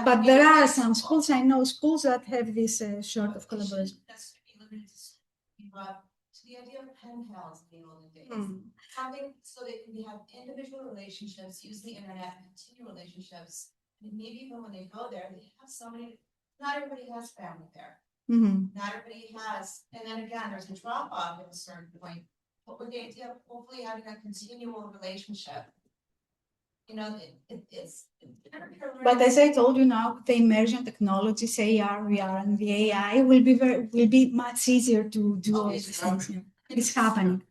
S2: But there are some schools. I know schools that have this sort of collaboration.
S8: That's to be limited to the idea of pen pals in the olden days. Something so they can have individual relationships, use the internet, and continue relationships And maybe even when they go there, they have somebody, not everybody has family there.
S2: Mhm.
S8: Not everybody has, and then again, there's a drop off at a certain point. But with the idea of hopefully having a continual relationship. You know, it's.
S2: But as I told you now, the immersion technologies, AR, VR, and the AI will be much easier to do all
S4: It's
S2: these things.
S4: happening.
S2: Yeah. It's happening.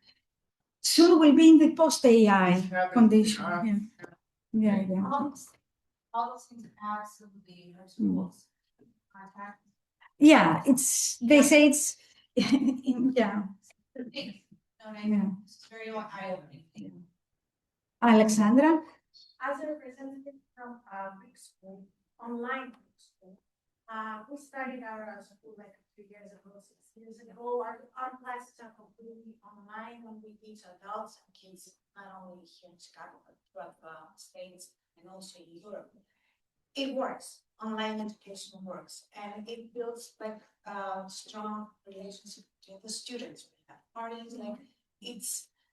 S2: Soon we'll be in the post AI
S4: It's happening.
S2: condition. Yeah, yeah.
S8: All those things absolutely are tools. Contact.
S2: Yeah, it's they say it's yeah.
S8: The thing, you know what I
S2: Yeah.
S8: mean? It's very eye-opening.
S2: Alexandra?
S10: As a representative from Greek school, online Greek school, we started our school like 3 years ago, 6 years ago. Our classes are completely online when we teach adults and kids, not only here in Chicago, but throughout states and also in Europe. It works. Online education works, and it builds like a strong relationship with the students. We have parties, like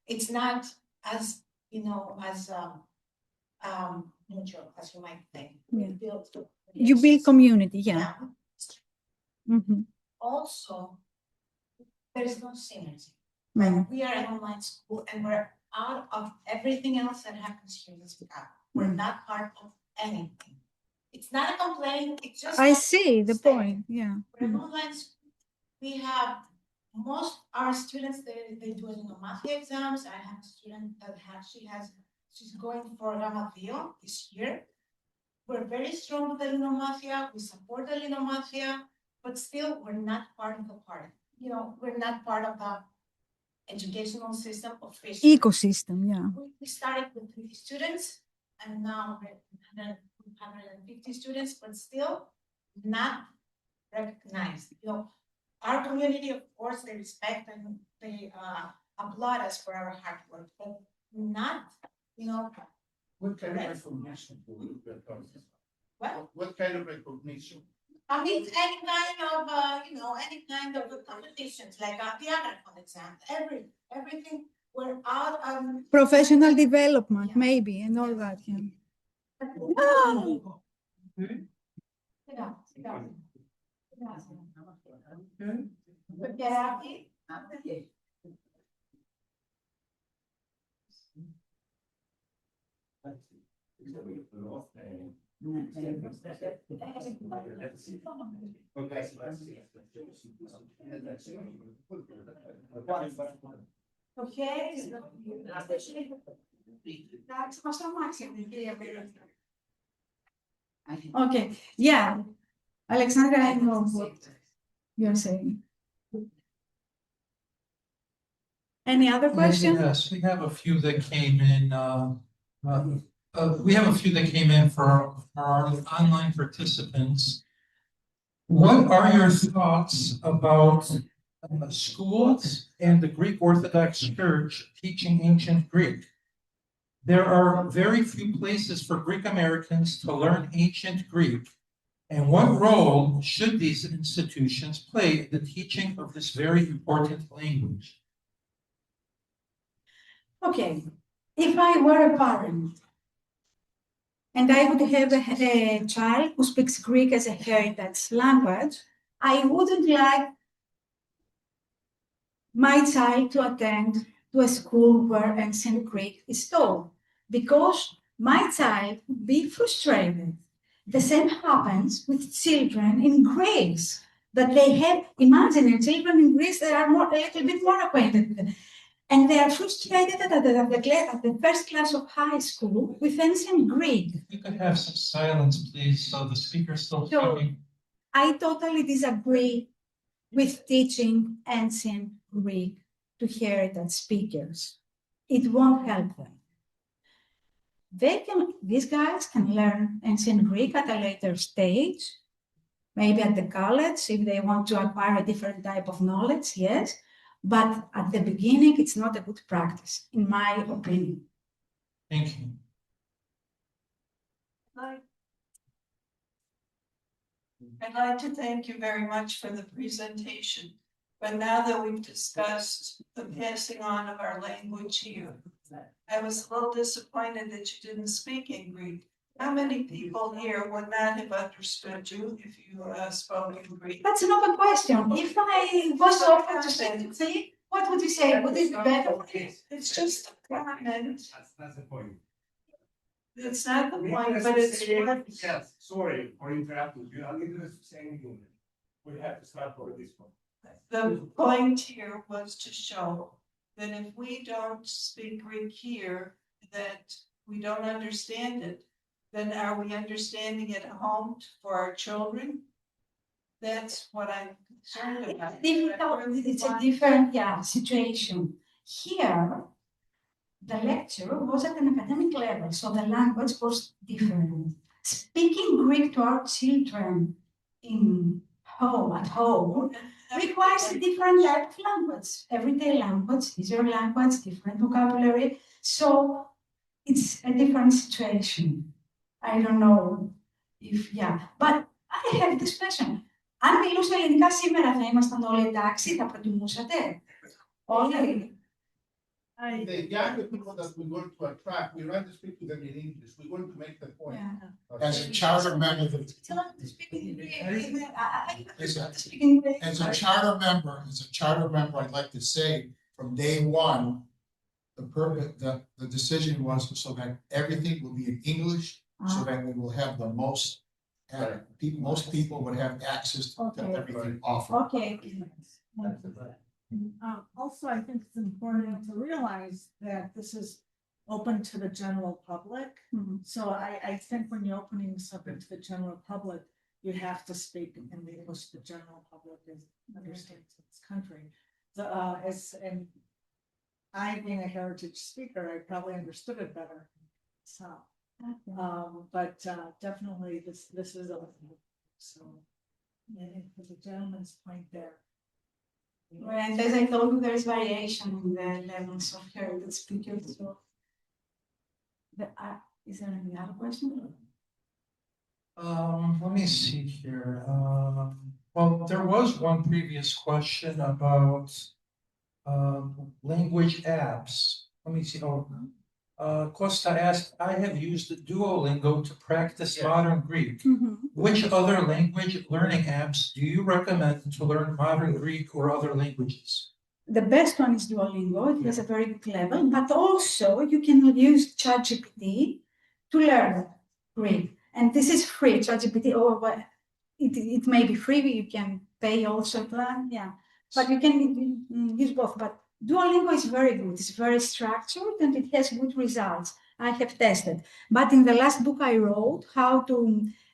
S10: it's not as as neutral as you might think.
S2: Yeah.
S10: We build
S2: You build community, yeah. Mhm.
S8: Also, there is no synergy.
S2: Mhm.
S8: We are an online school and we're out of everything else that happens here in Chicago. We're not part of anything. It's not a complaint, it's just.
S2: I see the
S8: stay.
S2: point, yeah.
S8: We're an online school. We have most our students, they do Linomathia exams. I have a student that she's going for Ramadio this year. We're very strong with the Linomathia, we support the Linomathia, but still we're not part of the party. You know, we're not part of the educational system officially.
S2: Ecosystem, yeah.
S8: We started with 3 students and now we're 150 students, but still not recognized. You know, our community, of course, they respect and they applaud us for our hard work, but not, you know.
S4: What kind of recognition?
S8: Well,
S4: What kind of recognition?
S8: I mean, any kind of, any kind of competitions, like the Agricon exam, everything, we're out.
S2: Professional development, maybe, and all that, yeah.
S8: Okay.
S2: Okay, yeah. Alexandra, I know what you're saying. Any other question?
S1: Yes, we have a few that came in, we have a few that came in for our online participants. What are your thoughts about schools and the Greek Orthodox Church teaching ancient Greek? There are very few places for Greek Americans to learn ancient Greek. And what role should these institutions play in the teaching of this very important language?
S2: Okay, if I were a parent and I would have a child who speaks Greek as a heritage language, I wouldn't like my child to attend to a school where ancient Greek is taught, because my child would be frustrated. The same happens with children in Greece, that they have imaginary children in Greece that are a little bit more acquainted with them. And they are frustrated at the first class of high school with ancient Greek.
S1: You could have some silence, please, so the speaker's still
S2: So-
S1: talking.
S2: I totally disagree with teaching ancient Greek to heritage speakers. It won't help them. These guys can learn ancient Greek at a later stage, maybe at the college if they want to acquire a different type of knowledge, yes. But at the beginning, it's not a good practice, in my opinion.
S1: Thank you.
S5: I'd like to thank you very much for the presentation. But now that we've discussed the passing on of our language here, I was a little disappointed that you didn't speak in Greek. How many people here would not have understood you if you spoke in Greek?
S2: That's an open question. If I was offered to say, what would you say? Would it be better?
S5: It's just a comment.
S11: That's the point.
S5: It's not the point, but it's what.
S11: Yes, sorry for interrupting you. I'm going to say anything. We have to start for this one.
S5: The point here was to show that if we don't speak Greek here, that we don't understand it, then are we understanding it at home for our children? That's what I'm concerned about.
S2: It's a different, situation. Here, the lecture was at an academic level, so the language was different. Speaking Greek to our children at home, requires a different type of language, everyday language, easier language, different vocabulary. So it's a different situation. I don't know if, but I have this question. Αν μιλούσα ελληνικά σήμερα θα ήμασταν όλοι εντάξει, θα προτιμούσατε? Όλοι.
S4: The younger people that we want to attract, we rather speak to them in English. We want to make the point.
S3: As a charter member, as a charter member, I'd like to say from day one, the decision was so that everything will be in English, so that we will have the most people would have access to everything offered.
S2: Okay.
S6: Also, I think it's important to realize that this is open to the general public.
S2: Mhm.
S6: So I think when you're opening something to the general public, you have to speak in the English the general public understands this country. And I, being a heritage speaker, I probably understood it better. So, but definitely this is open. So, and for the gentleman's point there.
S2: And as I told you, there is variation in the levels of heritage speakers. So, is there any other question?
S1: Let me see here. Well, there was one previous question about language apps. Let me see. Costa asked, I have used Duolingo to practice modern Greek. Which other language learning apps do you recommend to learn modern Greek or other languages?
S2: The best one is Duolingo. It has a very good level, but also you can use ChatGPT to learn Greek. And this is free, ChatGPT, or it may be free, you can pay also to learn, but you can use both. But Duolingo is very good, it's very structured and it has good results. I have tested. But in the last book I wrote, How to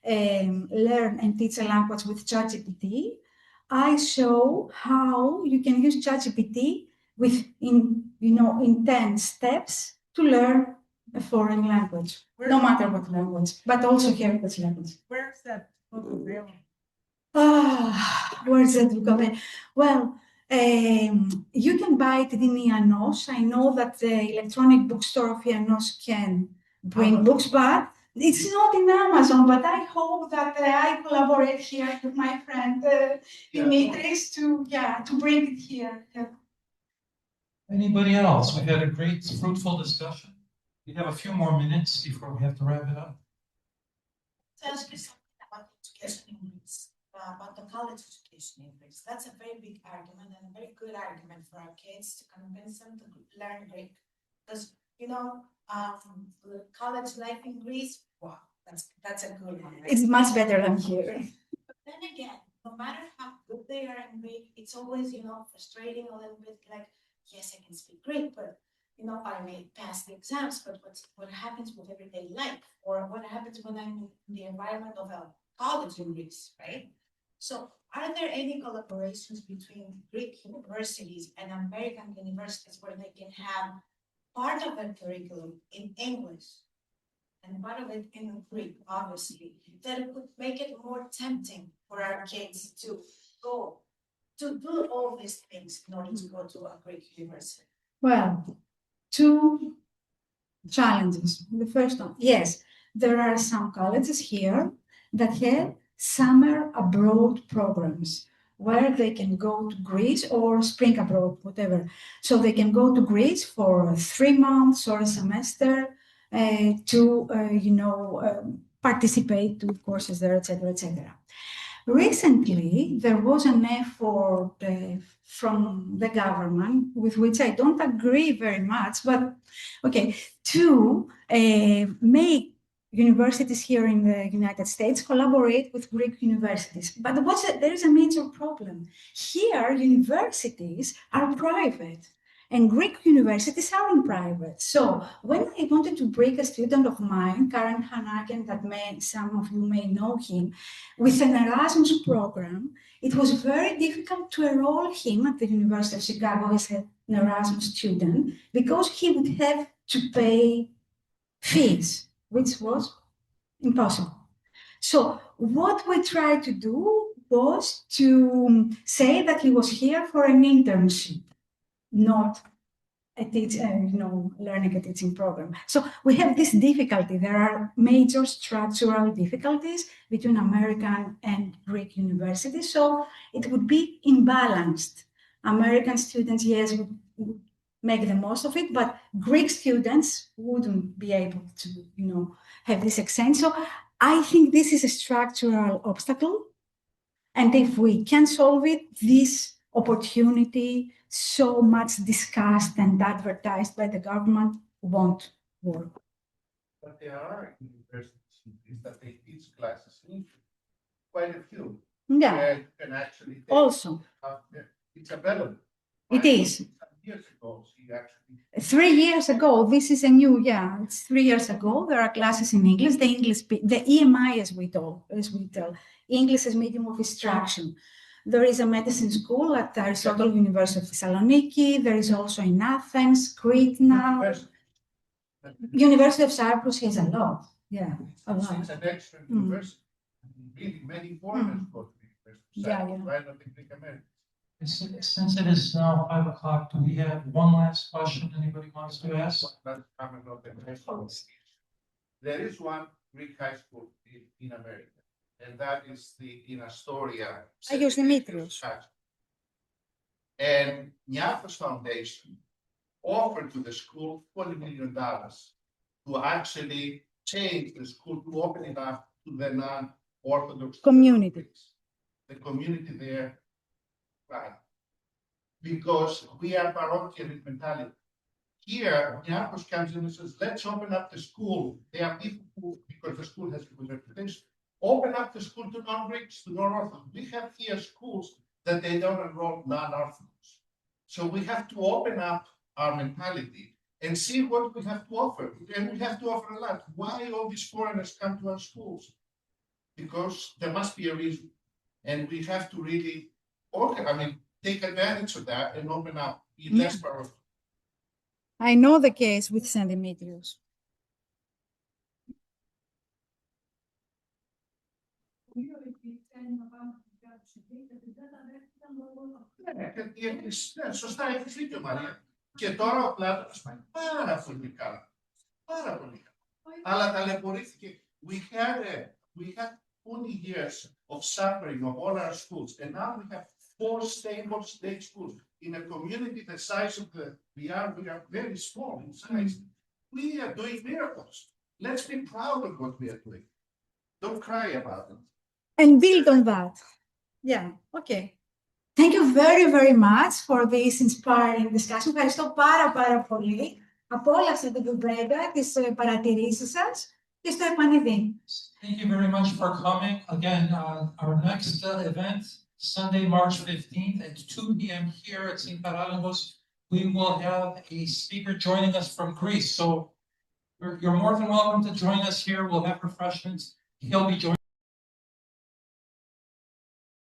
S2: Learn and Teach a Language with ChatGPT, I show how you can use ChatGPT in 10 steps to learn a foreign language, no matter what language, but also heritage language.
S6: Where's that book available?
S2: Where's that book available? Well, you can buy it in Ianos. I know that the electronic bookstore of Ianos can bring books, but it's not in Amazon. But I hope that I collaborate here with my friend Dimitris to bring it here.
S1: Anybody else? We've had a great, fruitful discussion. We have a few more minutes before we have to wrap it up.
S8: To ask you something about education in Greece, about the college education in Greece. That's a very big argument and a very good argument for our kids to convince them to learn Greek. Because, the college life in Greece, wow, that's a good one. Right?
S2: It's much better than here.
S8: But then again, no matter how good they are in Greek, it's always, frustrating a little bit like, yes, I can speak Greek, but I may pass the exams, but what happens with everyday life? Or what happens when I'm in the environment of a college in Greece, right? So are there any collaborations between Greek universities and American universities where they can have part of their curriculum in English and part of it in Greek, obviously, that would make it more tempting for our kids to go to do all these things in order to go to a Greek university?
S2: Well, two challenges. The first one, yes, there are some colleges here that have summer abroad programs where they can go to Greece or spring abroad, whatever. So they can go to Greece for 3 months or a semester participate to courses there, etc., etc. Recently, there was an effort from the government, with which I don't agree very much, but okay, to make universities here in the United States collaborate with Greek universities. But there is a major problem. Here, universities are private. And Greek universities are in private. So when I wanted to bring a student of mine, Karen Hanaken, that some of you may know him, with an Erasmus program, it was very difficult to enroll him at the University of Chicago as an Erasmus student because he would have to pay fees, which was impossible. So what we tried to do was to say that he was here for an internship, not learning a teaching program. So we have this difficulty. There are major structural difficulties between American and Greek universities. So it would be imbalanced. American students, yes, would make the most of it, but Greek students wouldn't be able to, have this exchange. So I think this is a structural obstacle. And if we can solve it, this opportunity, so much discussed and advertised by the government, won't work.
S4: But there are universities that they teach classes in English, quite a few.
S2: Yeah,
S4: Where you can actually take,
S2: also,
S4: it's available.
S2: it is.
S4: Some years ago, she actually
S2: 3 years ago, this is a new, it's 3 years ago. There are classes in English, the EMI, as we tell, English as medium of instruction. There is a medicine school at Aristotle University of Thessaloniki. There is also in Athens, Crete now. University of Cyprus has a lot. Yeah, a lot.
S4: It's an extra university. Really, many foreigners go to the University of Cyprus, right? Not the Greek Americans.
S1: Since it is now 5 o'clock, do we have one last question anybody wants to ask?
S4: There is one Greek high school in America, and that is in Astoria.
S2: Aggios Dimitrios.
S4: And Niafos Foundation offered to the school $40 million to actually change the school, to open it up to the non-Orthodox
S2: community.
S4: The community there. Right. Because we are parochial mentality. Here, Niarchos comes in and says, let's open up the school. There are people who, because the school has a good reputation, open up the school to non-Greeks, to non-Orthodox. We have here schools that they don't enroll non-Orthodox. So we have to open up our mentality and see what we have to offer. And we have to offer a lot. Why all these foreigners come to our schools? Because there must be a reason. And we have to really take advantage of that and open up, be less powerful.
S2: I know the case with St. Demetrius.
S4: Σωστά, έχεις δίκιο, Μαρία. Και τώρα ο Πλάτωνας πάει πάρα πολύ καλά. Πάρα πολύ καλά. Αλλά ταλαιπωρήθηκε. We had 20 years of suffering of all our schools, and now we have 4 stable state schools in a community the size of we are very small in size. We are doing miracles. Let's be proud of what we are doing. Don't cry about it.
S2: And build on that. Yeah, okay. Thank you very, very much for this inspiring discussion. Ευχαριστώ πάρα πολύ. Απόλαυσα την κουβέντα, τις παρατηρήσεις σας και στο επανειδή.
S1: Thank you very much for coming. Again, our next event, Sunday, March 15th at 2 p.m. here at St. Paralambos, we will have a speaker joining us from Greece. So you're more than welcome to join us here. We'll have refreshments. He'll be joining